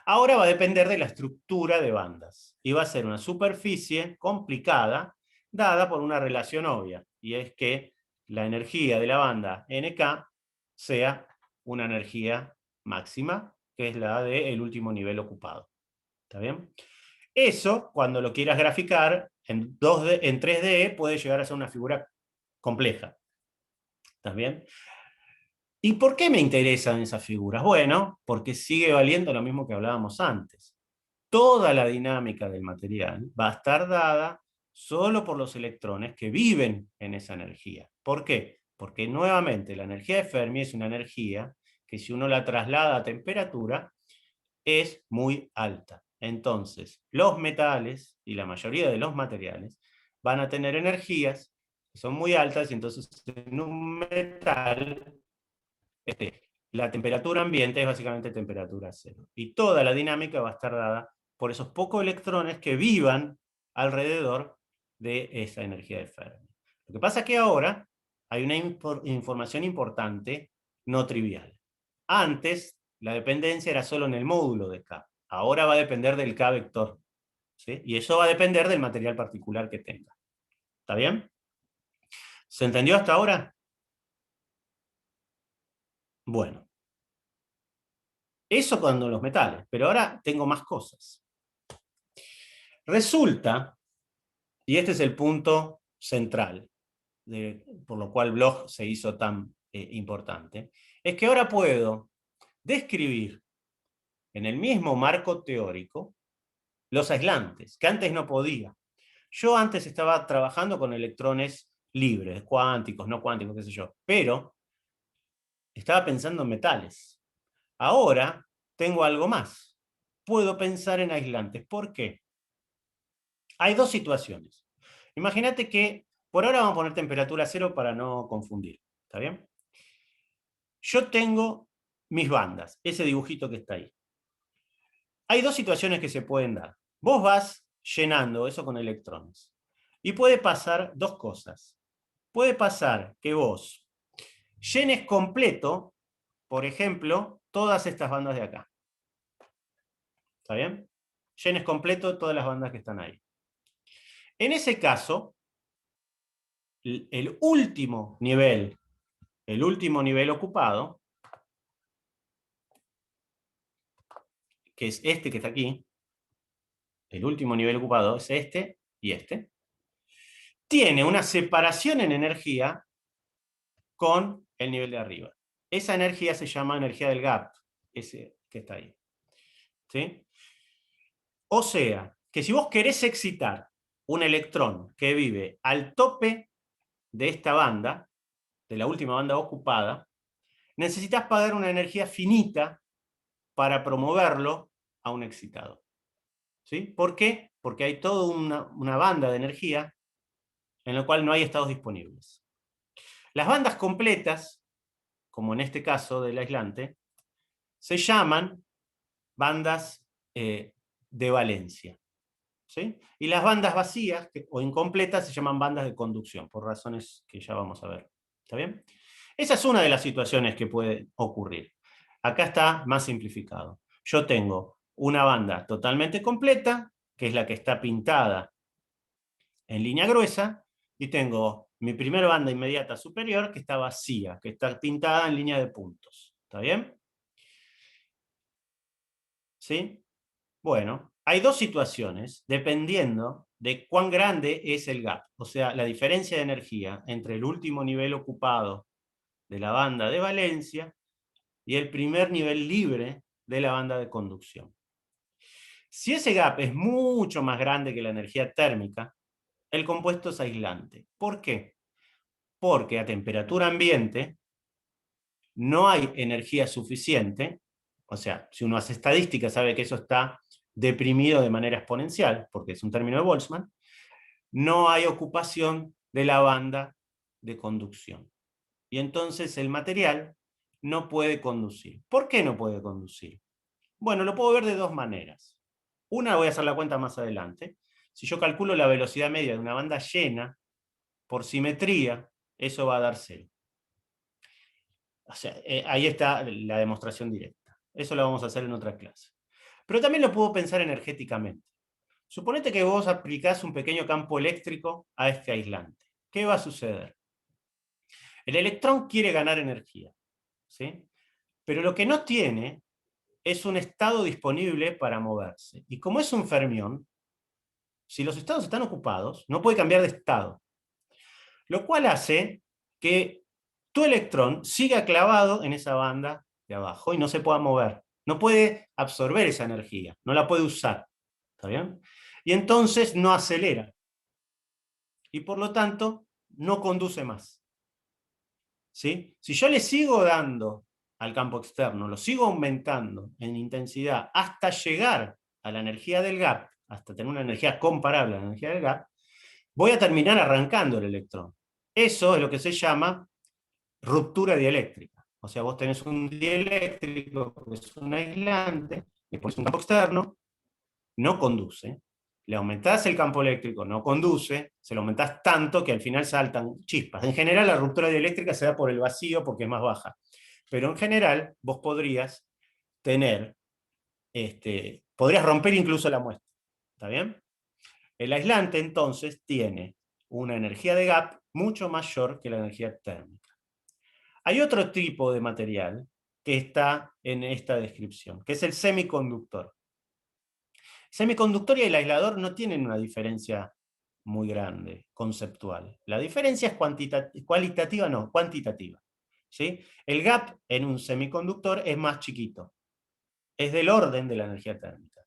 Ahora va a depender de la estructura de bandas. Y va a ser una superficie complicada, dada por una relación obvia. Y es que la energía de la banda NK sea una energía máxima, que es la del último nivel ocupado. ¿Está bien? Eso, cuando lo quieras graficar en 2D, en 3D, puede llegar a ser una figura compleja. ¿Está bien? ¿Y por qué me interesan esas figuras? Bueno, porque sigue valiendo lo mismo que hablábamos antes. Toda la dinámica del material va a estar dada solo por los electrones que viven en esa energía. ¿Por qué? Porque nuevamente la energía de Fermi es una energía que si uno la traslada a temperatura es muy alta. Entonces, los metales y la mayoría de los materiales van a tener energías que son muy altas y entonces en un metal la temperatura ambiente es básicamente temperatura cero. Y toda la dinámica va a estar dada por esos pocos electrones que vivan alrededor de esa energía de Fermi. Lo que pasa es que ahora hay una información importante, no trivial. Antes, la dependencia era solo en el módulo de K. Ahora va a depender del K vector. ¿Sí? Y eso va a depender del material particular que tenga. ¿Está bien? ¿Se entendió hasta ahora? Bueno. Eso con los metales, pero ahora tengo más cosas. Resulta, y este es el punto central, por lo cual Bloch se hizo tan importante, es que ahora puedo describir en el mismo marco teórico los aislantes, que antes no podía. Yo antes estaba trabajando con electrones libres, cuánticos, no cuánticos, qué sé yo, pero estaba pensando en metales. Ahora tengo algo más. Puedo pensar en aislantes. ¿Por qué? Hay dos situaciones. Imagínate que, por ahora vamos a poner temperatura cero para no confundir. ¿Está bien? Yo tengo mis bandas, ese dibujito que está ahí. Hay dos situaciones que se pueden dar. Vos vas llenando eso con electrones. Y puede pasar dos cosas. Puede pasar que vos llenes completo, por ejemplo, todas estas bandas de acá. ¿Está bien? Llenes completo todas las bandas que están ahí. En ese caso, el último nivel ocupado, que es este que está aquí, el último nivel ocupado es este y este, tiene una separación en energía con el nivel de arriba. Esa energía se llama energía del gap, ese que está ahí. ¿Sí? O sea, que si vos querés excitar un electrón que vive al tope de esta banda, de la última banda ocupada, necesitas pagar una energía finita para promoverlo a un excitado. ¿Sí? ¿Por qué? Porque hay toda una banda de energía en la cual no hay estados disponibles. Las bandas completas, como en este caso del aislante, se llaman bandas de valencia. ¿Sí? Y las bandas vacías o incompletas se llaman bandas de conducción, por razones que ya vamos a ver. ¿Está bien? Esa es una de las situaciones que puede ocurrir. Acá está más simplificado. Yo tengo una banda totalmente completa, que es la que está pintada en línea gruesa, y tengo mi primera banda inmediata superior, que está vacía, que está pintada en línea de puntos. ¿Está bien? ¿Sí? Bueno, Hay dos situaciones, dependiendo de cuán grande es el gap, o sea, la diferencia de energía entre el último nivel ocupado de la banda de valencia y el primer nivel libre de la banda de conducción. Si ese gap es mucho más grande que la energía térmica, el compuesto es aislante. ¿Por qué? Porque a temperatura ambiente no hay energía suficiente, o sea, si uno hace estadística sabe que eso está deprimido de manera exponencial, porque es un término de Boltzmann, no hay ocupación de la banda de conducción. Y entonces el material no puede conducir. ¿Por qué no puede conducir? Bueno, lo puedo ver de dos maneras. Una, voy a hacer la cuenta más adelante. Si yo calculo la velocidad media de una banda llena, por simetría, eso va a dar cero. O sea, ahí está la demostración directa. Eso lo vamos a hacer en otra clase. Pero también lo puedo pensar energéticamente. Suponete que vos aplicás un pequeño campo eléctrico a este aislante. ¿Qué va a suceder? El electrón quiere ganar energía, ¿sí? Pero lo que no tiene es un estado disponible para moverse. Y como es un fermión, si los estados están ocupados, no puede cambiar de estado. Lo cual hace que tu electrón siga clavado en esa banda de abajo y no se pueda mover. No puede absorber esa energía, no la puede usar. ¿Está bien? Y entonces no acelera. Y por lo tanto, no conduce más. ¿Sí? Si yo le sigo dando al campo externo, lo sigo aumentando en intensidad hasta llegar a la energía del gap, hasta tener una energía comparable a la energía del gap, voy a terminar arrancando el electrón. Eso es lo que se llama ruptura dieléctrica. O sea, vos tenés un dieléctrico que es un aislante, le pones un campo externo, no conduce, le aumentás el campo eléctrico, no conduce, se lo aumentás tanto que al final saltan chispas. En general la ruptura dieléctrica se da por el vacío porque es más baja, pero en general vos podrías tener, podrías romper incluso la muestra. ¿Está bien? El aislante entonces tiene una energía de gap mucho mayor que la energía térmica. Hay otro tipo de material que está en esta descripción, que es el semiconductor. Semiconductor y el aislador no tienen una diferencia muy grande, conceptual. La diferencia es cualitativa, no, cuantitativa. ¿Sí? El gap en un semiconductor es más chiquito, es del orden de la energía térmica.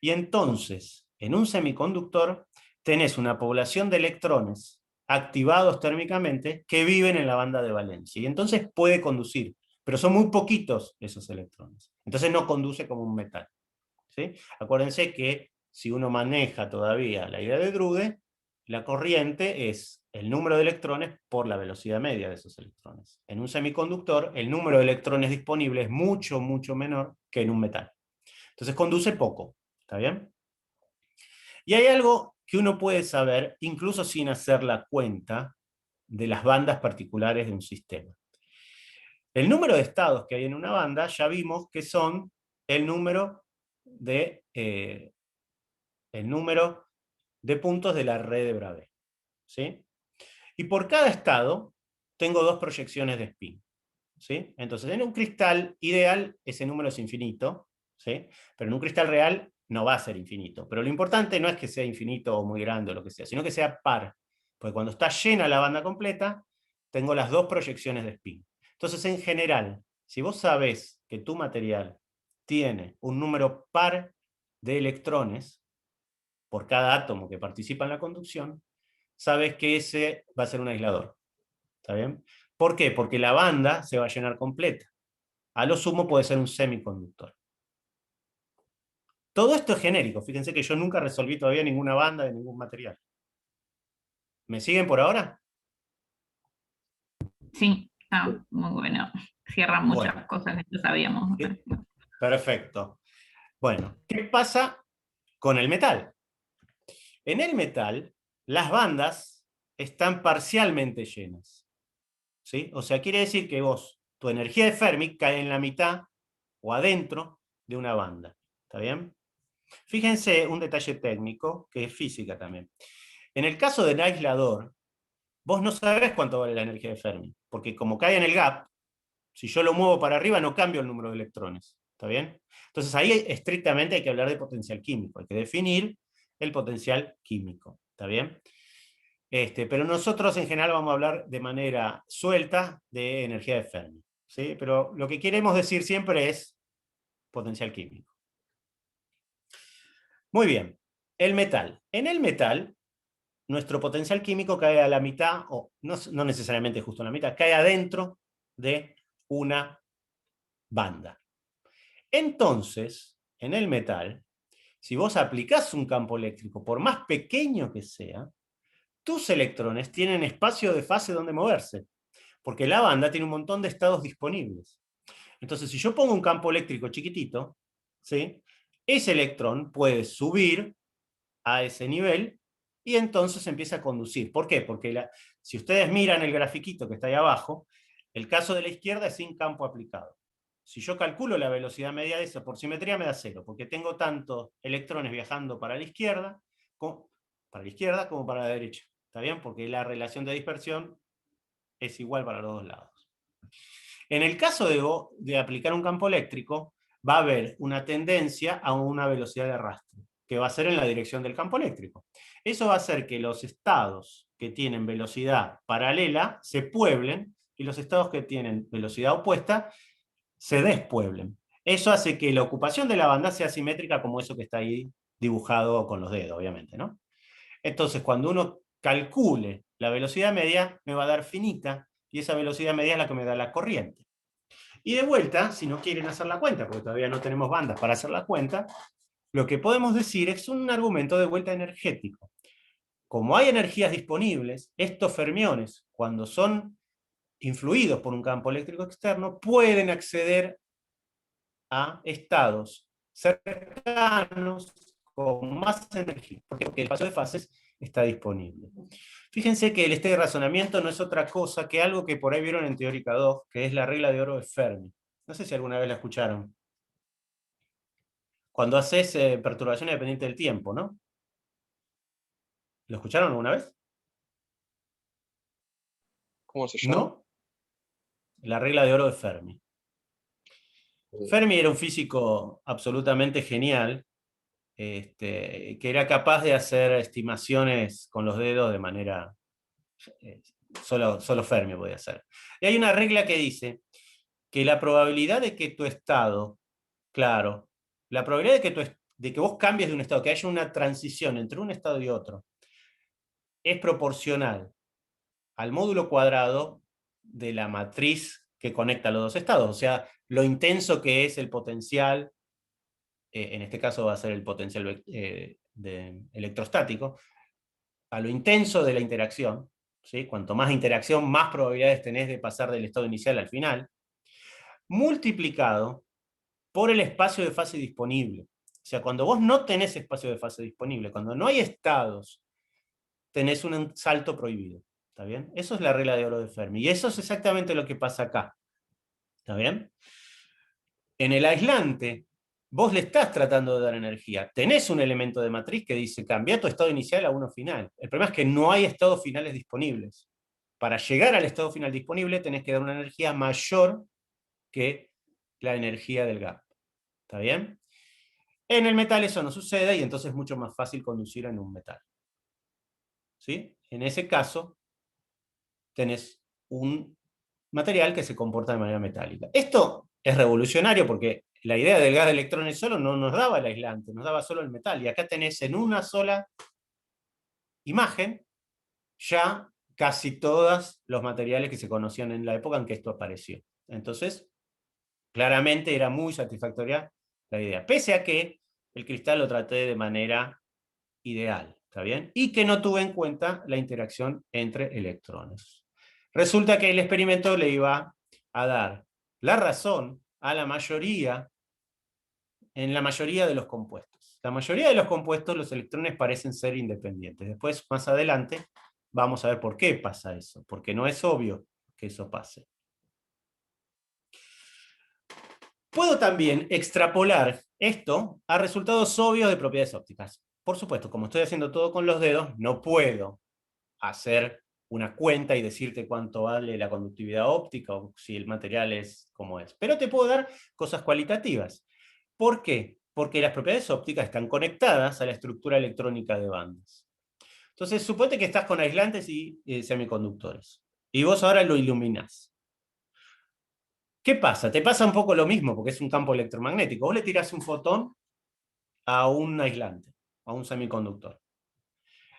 Y entonces, en un semiconductor, tenés una población de electrones activados térmicamente que viven en la banda de valencia. Y entonces puede conducir, pero son muy poquitos esos electrones. Entonces no conduce como un metal. ¿Sí? Acuérdense que si uno maneja todavía la idea de Drude, la corriente es el número de electrones por la velocidad media de esos electrones. En un semiconductor, el número de electrones disponibles es mucho, mucho menor que en un metal. Entonces conduce poco. ¿Está bien? Y hay algo que uno puede saber, incluso sin hacer la cuenta, de las bandas particulares de un sistema. El número de estados que hay en una banda, ya vimos que son el número de puntos de la red de Bravais. ¿Sí? Y por cada estado tengo dos proyecciones de spin. ¿Sí? Entonces, en un cristal ideal ese número es infinito, ¿sí? Pero en un cristal real no va a ser infinito. Pero lo importante no es que sea infinito o muy grande o lo que sea, sino que sea par. Porque cuando está llena la banda completa, tengo las dos proyecciones de spin. Entonces, en general, si vos sabés que tu material tiene un número par de electrones por cada átomo que participa en la conducción, sabes que ese va a ser un aislador. ¿Está bien? ¿Por qué? Porque la banda se va a llenar completa. A lo sumo puede ser un semiconductor. Todo esto es genérico. Fíjense que yo nunca resolví todavía ninguna banda de ningún material. ¿Me siguen por ahora? Sí, está muy bueno. Cierra muchas Bueno, cosas que ya sabíamos. perfecto. Bueno, ¿qué pasa con el metal? En el metal, las bandas están parcialmente llenas. ¿Sí? O sea, quiere decir que vos, tu energía de Fermi cae en la mitad o adentro de una banda. ¿Está bien? Fíjense un detalle técnico que es física también. En el caso del aislador, vos no sabés cuánto vale la energía de Fermi, porque como cae en el gap, si yo lo muevo para arriba no cambio el número de electrones. ¿Está bien? Entonces ahí estrictamente hay que hablar de potencial químico, hay que definir el potencial químico. ¿Está bien? Pero nosotros en general vamos a hablar de manera suelta de energía de Fermi. ¿Sí? Pero lo que queremos decir siempre es potencial químico. Muy bien. El metal. En el metal, nuestro potencial químico cae a la mitad, o no necesariamente justo a la mitad, cae adentro de una banda. Entonces, en el metal, si vos aplicás un campo eléctrico, por más pequeño que sea, tus electrones tienen espacio de fase donde moverse, porque la banda tiene un montón de estados disponibles. Entonces, si yo pongo un campo eléctrico chiquitito, ¿sí? Ese electrón puede subir a ese nivel y entonces empieza a conducir. ¿Por qué? Porque si ustedes miran el grafiquito que está ahí abajo, el caso de la izquierda es sin campo aplicado. Si yo calculo la velocidad media de eso por simetría me da 0, porque tengo tantos electrones viajando para la izquierda como para la derecha. ¿Está bien? Porque la relación de dispersión es igual para los dos lados. En el caso de aplicar un campo eléctrico, va a haber una tendencia a una velocidad de arrastre, que va a ser en la dirección del campo eléctrico. Eso va a hacer que los estados que tienen velocidad paralela se pueblen y los estados que tienen velocidad opuesta se despueblen. Eso hace que la ocupación de la banda sea simétrica como eso que está ahí dibujado con los dedos, obviamente, ¿no? Entonces, cuando uno calcule la velocidad media, me va a dar finita, y esa velocidad media es la que me da la corriente. Y de vuelta, si no quieren hacer la cuenta, porque todavía no tenemos bandas para hacer la cuenta, lo que podemos decir es un argumento de vuelta energético. Como hay energías disponibles, estos fermiones, cuando son influidos por un campo eléctrico externo, pueden acceder a estados cercanos con más energía, porque el paso de fases está disponible. Fíjense que el este de razonamiento no es otra cosa que algo que por ahí vieron en Teórica 2, que es la regla de oro de Fermi. No sé si alguna vez la escucharon. Cuando haces perturbación dependiente del tiempo, ¿no? ¿Lo escucharon alguna vez? ¿Cómo se llama? ¿No? La regla de oro de Fermi. Fermi era un físico absolutamente genial, que era capaz de hacer estimaciones con los dedos de manera... solo Fermi podía hacer. Y hay una regla que dice que la probabilidad de que tu estado, claro, la probabilidad de que vos cambies de un estado, que haya una transición entre un estado y otro, es proporcional al módulo cuadrado de la matriz que conecta los dos estados, o sea, lo intenso que es el potencial, en este caso va a ser el potencial electrostático, a lo intenso de la interacción, ¿sí? Cuanto más interacción, más probabilidades tenés de pasar del estado inicial al final, multiplicado por el espacio de fase disponible. O sea, cuando vos no tenés espacio de fase disponible, cuando no hay estados, tenés un salto prohibido. ¿Está bien? Eso es la regla de oro de Fermi. Y eso es exactamente lo que pasa acá. ¿Está bien? En el aislante, vos le estás tratando de dar energía. Tenés un elemento de matriz que dice, cambia tu estado inicial a uno final. El problema es que no hay estados finales disponibles. Para llegar al estado final disponible, tenés que dar una energía mayor que la energía del gap. ¿Está bien? En el metal eso no sucede y entonces es mucho más fácil conducir en un metal. ¿Sí? En ese caso, tenés un material que se comporta de manera metálica. Esto es revolucionario porque la idea del gas de electrones solo no nos daba el aislante, nos daba solo el metal. Y acá tenés en una sola imagen ya casi todos los materiales que se conocían en la época en que esto apareció. Entonces, claramente era muy satisfactoria la idea. Pese a que el cristal lo traté de manera ideal, ¿está bien? Y que no tuve en cuenta la interacción entre electrones. Resulta que el experimento le iba a dar la razón a la mayoría, en la mayoría de los compuestos. La mayoría de los compuestos, los electrones parecen ser independientes. Después, más adelante, vamos a ver por qué pasa eso, porque no es obvio que eso pase. Puedo también extrapolar esto a resultados obvios de propiedades ópticas. Por supuesto, como estoy haciendo todo con los dedos, no puedo hacer una cuenta y decirte cuánto vale la conductividad óptica o si el material es como es. Pero te puedo dar cosas cualitativas. ¿Por qué? Porque las propiedades ópticas están conectadas a la estructura electrónica de bandas. Entonces, suponte que estás con aislantes y semiconductores, y vos ahora lo iluminás. ¿Qué pasa? Te pasa un poco lo mismo, porque es un campo electromagnético. Vos le tirás un fotón a un aislante, a un semiconductor.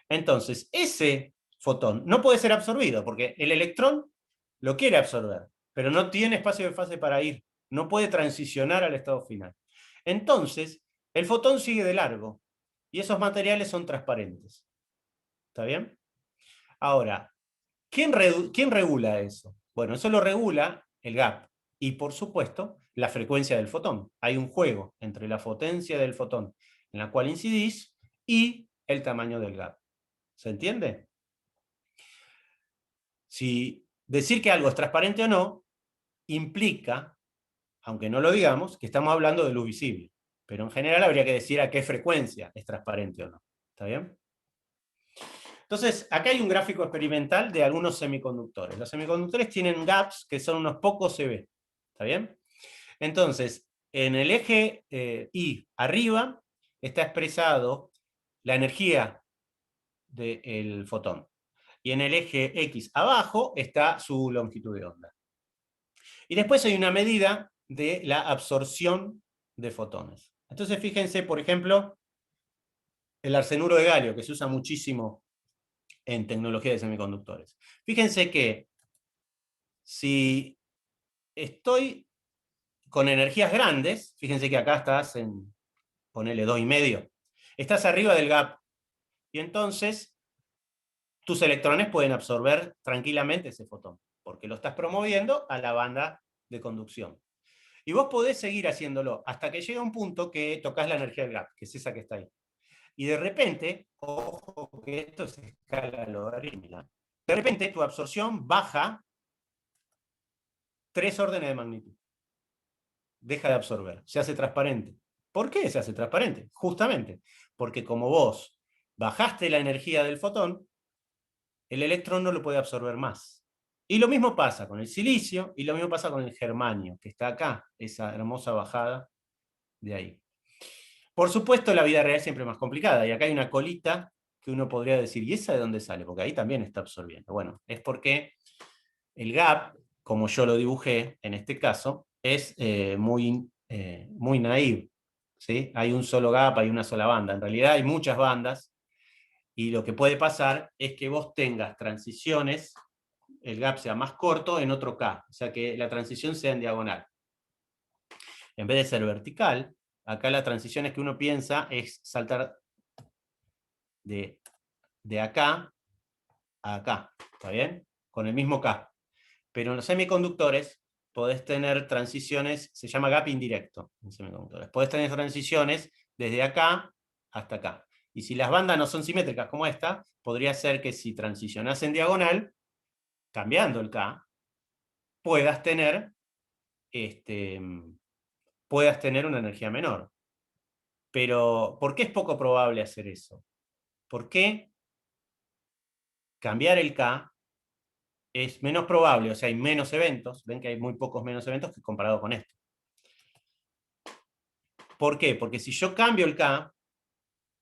Entonces, ese fotón no puede ser absorbido, porque el electrón lo quiere absorber, pero no tiene espacio de fase para ir, no puede transicionar al estado final. Entonces, el fotón sigue de largo, y esos materiales son transparentes. ¿Está bien? Ahora, ¿quién regula eso? Bueno, eso lo regula el gap y, por supuesto, la frecuencia del fotón. Hay un juego entre la potencia del fotón en la cual incidís y el tamaño del gap. ¿Se entiende? Si decir que algo es transparente o no implica, aunque no lo digamos, que estamos hablando de luz visible. Pero en general habría que decir a qué frecuencia es transparente o no. ¿Está bien? Entonces, acá hay un gráfico experimental de algunos semiconductores. Los semiconductores tienen gaps que son unos pocos CV. ¿Está bien? Entonces, en el eje Y arriba está expresado la energía del fotón. Y en el eje X abajo está su longitud de onda. Y después hay una medida de la absorción de fotones. Entonces, fíjense, por ejemplo, el arsenuro de galio, que se usa muchísimo en tecnología de semiconductores. Fíjense que si estoy con energías grandes, fíjense que acá estás en, ponele 2,5, estás arriba del gap, y entonces tus electrones pueden absorber tranquilamente ese fotón, porque lo estás promoviendo a la banda de conducción. Y vos podés seguir haciéndolo hasta que llega un punto que tocas la energía del gap, que es esa que está ahí. Y de repente, ojo que esto es escala logarítmica, de repente tu absorción baja 3 órdenes de magnitud. Deja de absorber, se hace transparente. ¿Por qué se hace transparente? Justamente porque como vos bajaste la energía del fotón, el electrón no lo puede absorber más. Y lo mismo pasa con el silicio y lo mismo pasa con el germanio, que está acá, esa hermosa bajada de ahí. Por supuesto, la vida real siempre es más complicada, y acá hay una colita que uno podría decir, ¿y esa de dónde sale? Porque ahí también está absorbiendo. Bueno, es porque el gap, como yo lo dibujé en este caso, es muy naive. ¿Sí? Hay un solo gap, hay una sola banda. En realidad hay muchas bandas, y lo que puede pasar es que vos tengas transiciones, el gap sea más corto en otro K, o sea que la transición sea en diagonal. En vez de ser vertical, acá la transición es que uno piensa es saltar de acá a acá, ¿está bien? Con el mismo K. Pero en los semiconductores podés tener transiciones, se llama gap indirecto en semiconductores. Podés tener transiciones desde acá hasta acá. Y si las bandas no son simétricas como esta, podría ser que si transicionás en diagonal, cambiando el K, puedas tener, una energía menor. Pero, ¿por qué es poco probable hacer eso? ¿Por qué cambiar el K es menos probable? O sea, hay menos eventos, ven que hay muy pocos menos eventos que comparado con esto. ¿Por qué? Porque si yo cambio el K,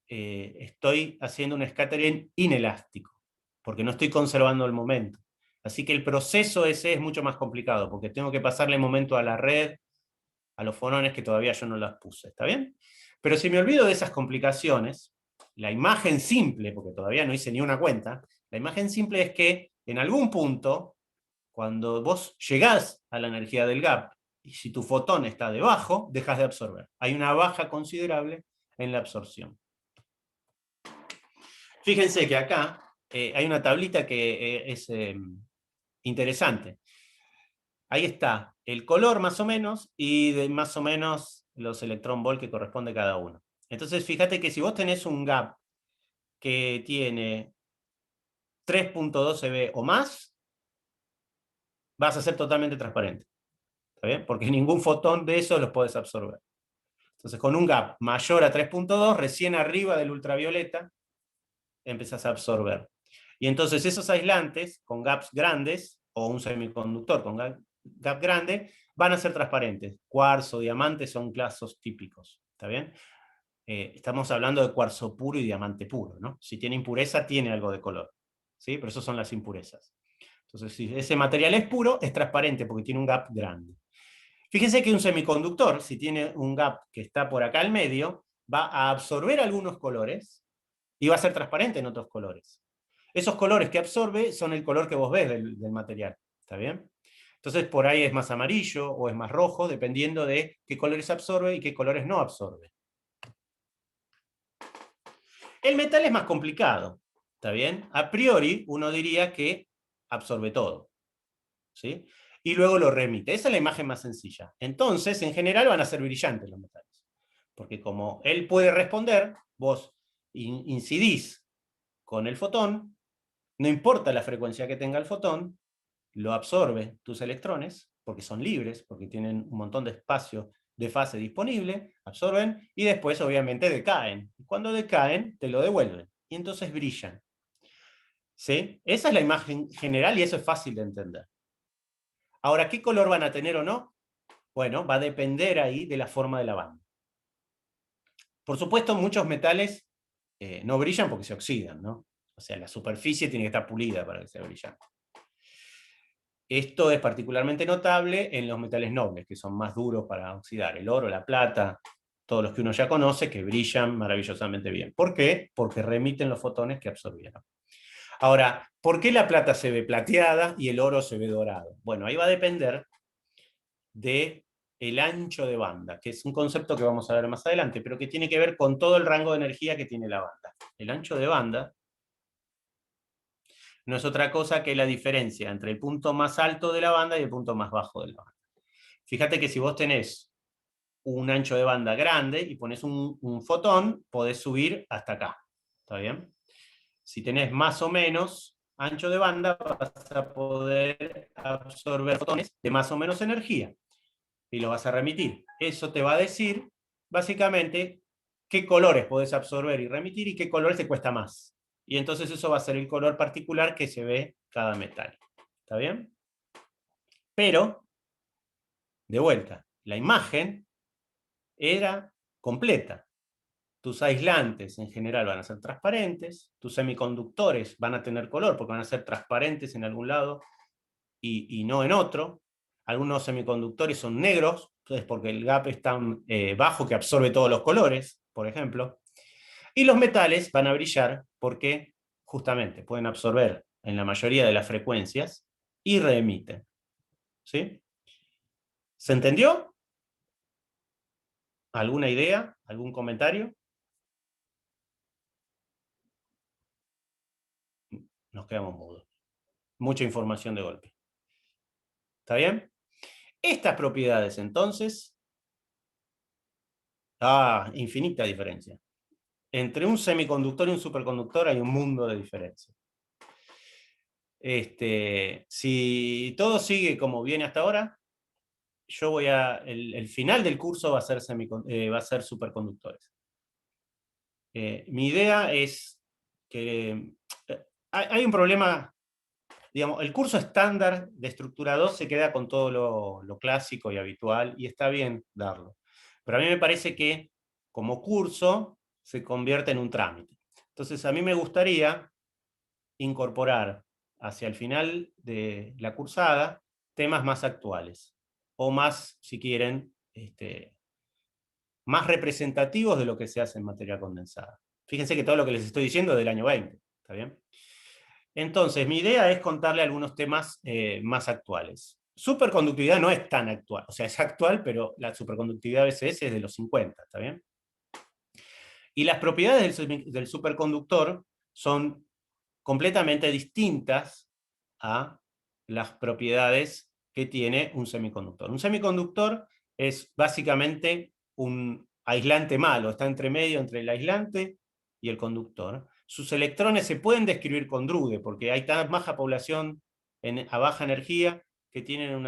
estoy haciendo un scattering inelástico, porque no estoy conservando el momento. Así que el proceso ese es mucho más complicado, porque tengo que pasarle momento a la red, a los fonones que todavía yo no las puse, ¿está bien? Pero si me olvido de esas complicaciones, la imagen simple, porque todavía no hice ni una cuenta, la imagen simple es que en algún punto, cuando vos llegás a la energía del gap, y si tu fotón está debajo, dejas de absorber. Hay una baja considerable en la absorción. Fíjense que acá hay una tablita que es interesante. Ahí está el color más o menos y de más o menos los electrón volt que corresponde cada uno. Entonces fíjate que si vos tenés un gap que tiene 3.2 eV o más, vas a ser totalmente transparente. ¿Está bien? Porque ningún fotón de esos los podés absorber. Entonces con un gap mayor a 3.2, recién arriba del ultravioleta, empezás a absorber. Y entonces esos aislantes con gaps grandes, o un semiconductor con gap grande, van a ser transparentes. Cuarzo, diamante son casos típicos, ¿está bien? Estamos hablando de cuarzo puro y diamante puro, ¿no? Si tiene impureza, tiene algo de color, ¿sí? Pero eso son las impurezas. Entonces, si ese material es puro, es transparente porque tiene un gap grande. Fíjense que un semiconductor, si tiene un gap que está por acá al medio, va a absorber algunos colores y va a ser transparente en otros colores. Esos colores que absorbe son el color que vos ves del material, ¿está bien? Entonces por ahí es más amarillo o es más rojo, dependiendo de qué colores absorbe y qué colores no absorbe. El metal es más complicado, ¿está bien? A priori uno diría que absorbe todo, ¿sí? Y luego lo remite. Esa es la imagen más sencilla. Entonces, en general van a ser brillantes los metales. Porque como él puede responder, vos incidís con el fotón, no importa la frecuencia que tenga el fotón, lo absorbe tus electrones, porque son libres, porque tienen un montón de espacio de fase disponible, absorben y después obviamente decaen. Y cuando decaen, te lo devuelven. Y entonces brillan. ¿Sí? Esa es la imagen general y eso es fácil de entender. Ahora, ¿qué color van a tener o no? Bueno, va a depender ahí de la forma de la banda. Por supuesto, muchos metales no brillan porque se oxidan, ¿no? O sea, la superficie tiene que estar pulida para que sea brillante. Esto es particularmente notable en los metales nobles, que son más duros para oxidar. El oro, la plata, todos los que uno ya conoce, que brillan maravillosamente bien. ¿Por qué? Porque remiten los fotones que absorbieron. Ahora, ¿por qué la plata se ve plateada y el oro se ve dorado? Bueno, ahí va a depender de el ancho de banda, que es un concepto que vamos a ver más adelante, pero que tiene que ver con todo el rango de energía que tiene la banda. El ancho de banda no es otra cosa que la diferencia entre el punto más alto de la banda y el punto más bajo de la banda. Fíjate que si vos tenés un ancho de banda grande y pones un fotón, podés subir hasta acá. ¿Está bien? Si tenés más o menos ancho de banda, vas a poder absorber fotones de más o menos energía y lo vas a remitir. Eso te va a decir, básicamente, qué colores podés absorber y remitir y qué colores te cuesta más. Y entonces eso va a ser el color particular que se ve cada metal. ¿Está bien? Pero, de vuelta, la imagen era completa. Tus aislantes en general van a ser transparentes, tus semiconductores van a tener color porque van a ser transparentes en algún lado y no en otro. Algunos semiconductores son negros, entonces porque el gap es tan bajo que absorbe todos los colores, por ejemplo. Y los metales van a brillar porque justamente pueden absorber en la mayoría de las frecuencias y reemiten. ¿Sí? ¿Se entendió? ¿Alguna idea? ¿Algún comentario? Nos quedamos mudos. Mucha información de golpe. ¿Está bien? Estas propiedades, entonces, infinita diferencia. Entre un semiconductor y un superconductor hay un mundo de diferencia. Si todo sigue como viene hasta ahora, yo voy el final del curso va a ser superconductores. Mi idea es que hay un problema, digamos, el curso estándar de estructura 2 se queda con todo lo clásico y habitual, y está bien darlo. Pero a mí me parece que como curso se convierte en un trámite. Entonces a mí me gustaría incorporar hacia el final de la cursada temas más actuales, o más, si quieren, más representativos de lo que se hace en materia condensada. Fíjense que todo lo que les estoy diciendo es del año 20, ¿está bien? Entonces, mi idea es contarle algunos temas más actuales. Superconductividad no es tan actual, o sea, es actual, pero la superconductividad BCS es de los 50, ¿está bien? Y las propiedades del superconductor son completamente distintas a las propiedades que tiene un semiconductor. Un semiconductor es básicamente un aislante malo, está entre medio entre el aislante y el conductor. Sus electrones se pueden describir con Drude, porque hay tan baja población a baja energía que tienen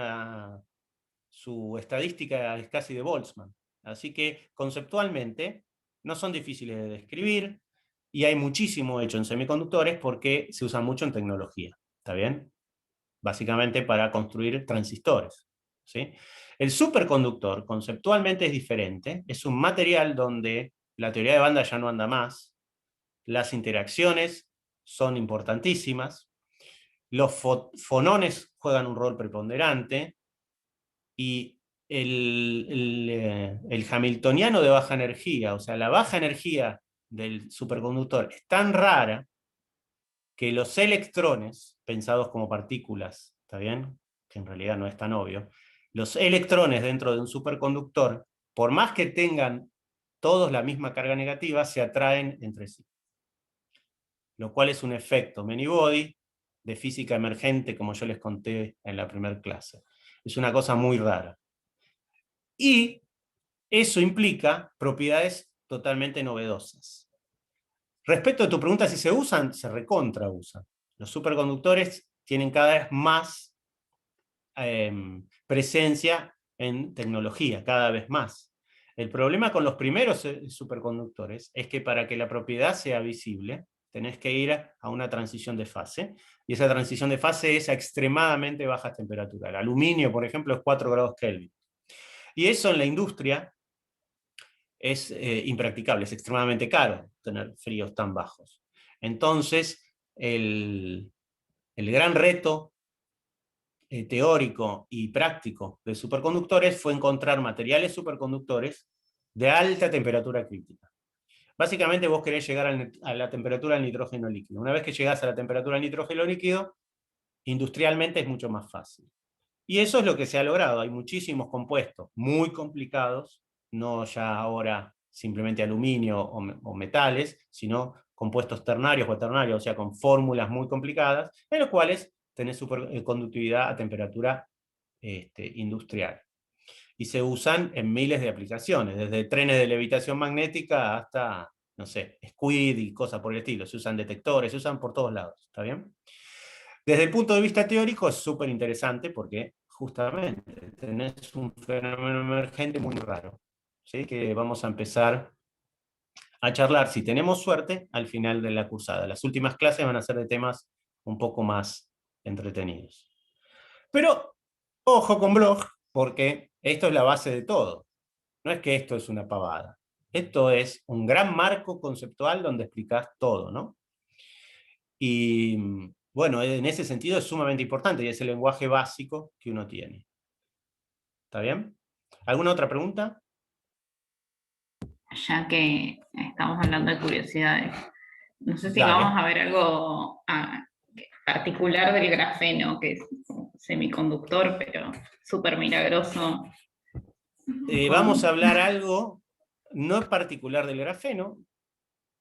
su estadística es casi de Boltzmann. Así que conceptualmente no son difíciles de describir, y hay muchísimo hecho en semiconductores porque se usa mucho en tecnología, ¿está bien? Básicamente para construir transistores, ¿sí? El superconductor conceptualmente es diferente, es un material donde la teoría de banda ya no anda más, las interacciones son importantísimas, los fonones juegan un rol preponderante, y el hamiltoniano de baja energía, o sea, la baja energía del superconductor es tan rara que los electrones, pensados como partículas, ¿está bien? Que en realidad no es tan obvio, los electrones dentro de un superconductor, por más que tengan todos la misma carga negativa, se atraen entre sí. Lo cual es un efecto many-body de física emergente, como yo les conté en la primera clase. Es una cosa muy rara. Y eso implica propiedades totalmente novedosas. Respecto a tu pregunta si se usan, se recontra usan. Los superconductores tienen cada vez más presencia en tecnología, cada vez más. El problema con los primeros superconductores es que para que la propiedad sea visible, tenés que ir a una transición de fase, y esa transición de fase es a extremadamente bajas temperaturas. El aluminio, por ejemplo, es 4 grados Kelvin. Y eso en la industria es impracticable, es extremadamente caro tener fríos tan bajos. Entonces, el gran reto teórico y práctico de superconductores fue encontrar materiales superconductores de alta temperatura crítica. Básicamente vos querés llegar a la temperatura del nitrógeno líquido. Una vez que llegás a la temperatura del nitrógeno líquido, industrialmente es mucho más fácil. Y eso es lo que se ha logrado. Hay muchísimos compuestos muy complicados, no ya ahora simplemente aluminio o metales, sino compuestos ternarios o cuaternarios, o sea, con fórmulas muy complicadas, en los cuales tenés superconductividad a temperatura industrial. Y se usan en miles de aplicaciones, desde trenes de levitación magnética hasta, no sé, squid y cosas por el estilo. Se usan detectores, se usan por todos lados, ¿está bien? Desde el punto de vista teórico es súper interesante porque justamente tenés un fenómeno emergente muy raro, ¿sí? Que vamos a empezar a charlar, si tenemos suerte, al final de la cursada. Las últimas clases van a ser de temas un poco más entretenidos. Pero ojo con blog, porque esto es la base de todo. No es que esto es una pavada. Esto es un gran marco conceptual donde explicás todo, ¿no? Y bueno, en ese sentido es sumamente importante y es el lenguaje básico que uno tiene. ¿Está bien? ¿Alguna otra pregunta? Ya que estamos hablando de curiosidades, no sé si vamos Dale. a ver algo particular del grafeno, que es semiconductor, pero súper milagroso. Vamos a Con... hablar algo, no es particular del grafeno,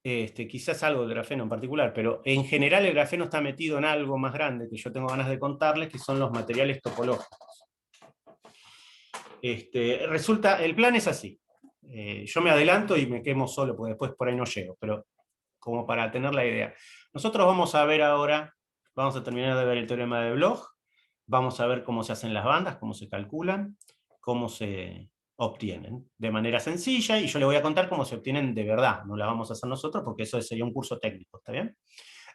quizás algo del grafeno en particular, pero en general el grafeno está metido en algo más grande que yo tengo ganas de contarles, que son los materiales topológicos. Resulta, el plan es así. Yo me adelanto y me quemo solo, porque después por ahí no llego, pero como para tener la idea. Nosotros vamos a ver ahora, vamos a terminar de ver el teorema de Bloch, vamos a ver cómo se hacen las bandas, cómo se calculan, cómo se obtienen de manera sencilla, y yo le voy a contar cómo se obtienen de verdad. No la vamos a hacer nosotros porque eso sería un curso técnico, ¿está bien?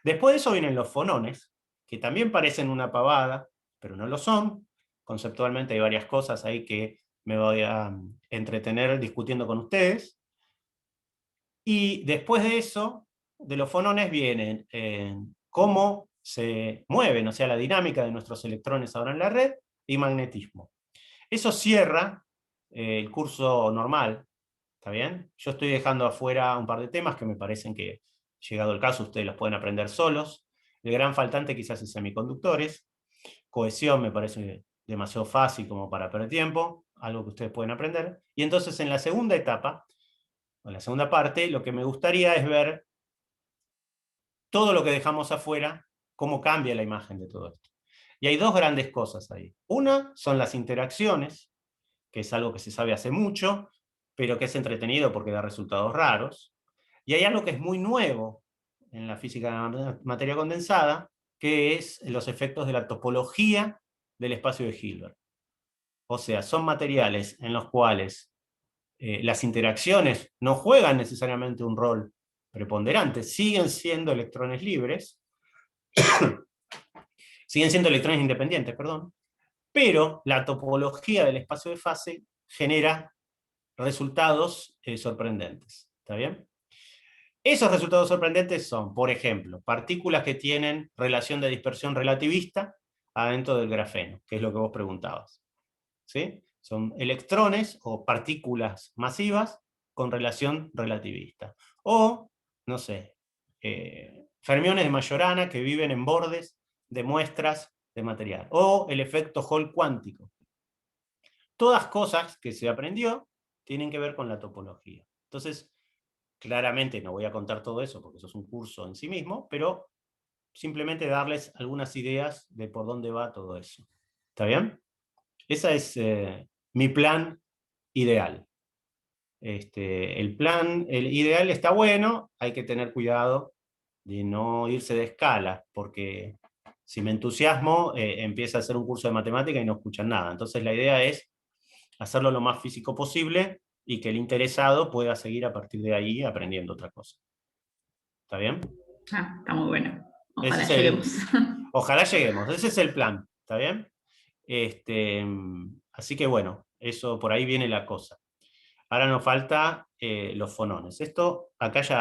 Después de eso vienen los fonones, que también parecen una pavada, pero no lo son. Conceptualmente hay varias cosas ahí que me voy a entretener discutiendo con ustedes. Y después de eso, de los fonones vienen cómo se mueven, o sea, la dinámica de nuestros electrones ahora en la red, y magnetismo. Eso cierra el curso normal, ¿está bien? Yo estoy dejando afuera un par de temas que me parecen que, llegado el caso, ustedes los pueden aprender solos. El gran faltante quizás es semiconductores. Cohesión me parece demasiado fácil como para perder tiempo, algo que ustedes pueden aprender. Y entonces en la segunda etapa, o en la segunda parte, lo que me gustaría es ver todo lo que dejamos afuera, cómo cambia la imagen de todo esto. Y hay dos grandes cosas ahí. Una son las interacciones, que es algo que se sabe hace mucho, pero que es entretenido porque da resultados raros. Y hay algo que es muy nuevo en la física de materia condensada, que es los efectos de la topología del espacio de Hilbert. O sea, son materiales en los cuales las interacciones no juegan necesariamente un rol preponderantes, siguen siendo electrones libres, siguen siendo electrones independientes, perdón, pero la topología del espacio de fase genera resultados sorprendentes. ¿Está bien? Esos resultados sorprendentes son, por ejemplo, partículas que tienen relación de dispersión relativista adentro del grafeno, que es lo que vos preguntabas. ¿Sí? Son electrones o partículas masivas con relación relativista. O, no sé, fermiones de Majorana que viven en bordes de muestras de material. O el efecto Hall cuántico. Todas cosas que se aprendió tienen que ver con la topología. Entonces, claramente no voy a contar todo eso porque eso es un curso en sí mismo, pero simplemente darles algunas ideas de por dónde va todo eso. ¿Está bien? Ese es mi plan ideal. El plan el ideal está bueno, hay que tener cuidado de no irse de escala, porque si me entusiasmo, empieza a hacer un curso de matemática y no escuchan nada. Entonces la idea es hacerlo lo más físico posible y que el interesado pueda seguir a partir de ahí aprendiendo otra cosa. ¿Está bien? Está muy bueno. Ese Ojalá es lleguemos. ojalá lleguemos, ese es el plan, ¿está bien? Así que bueno, eso por ahí viene la cosa. Ahora nos falta los fonones. Esto acá ya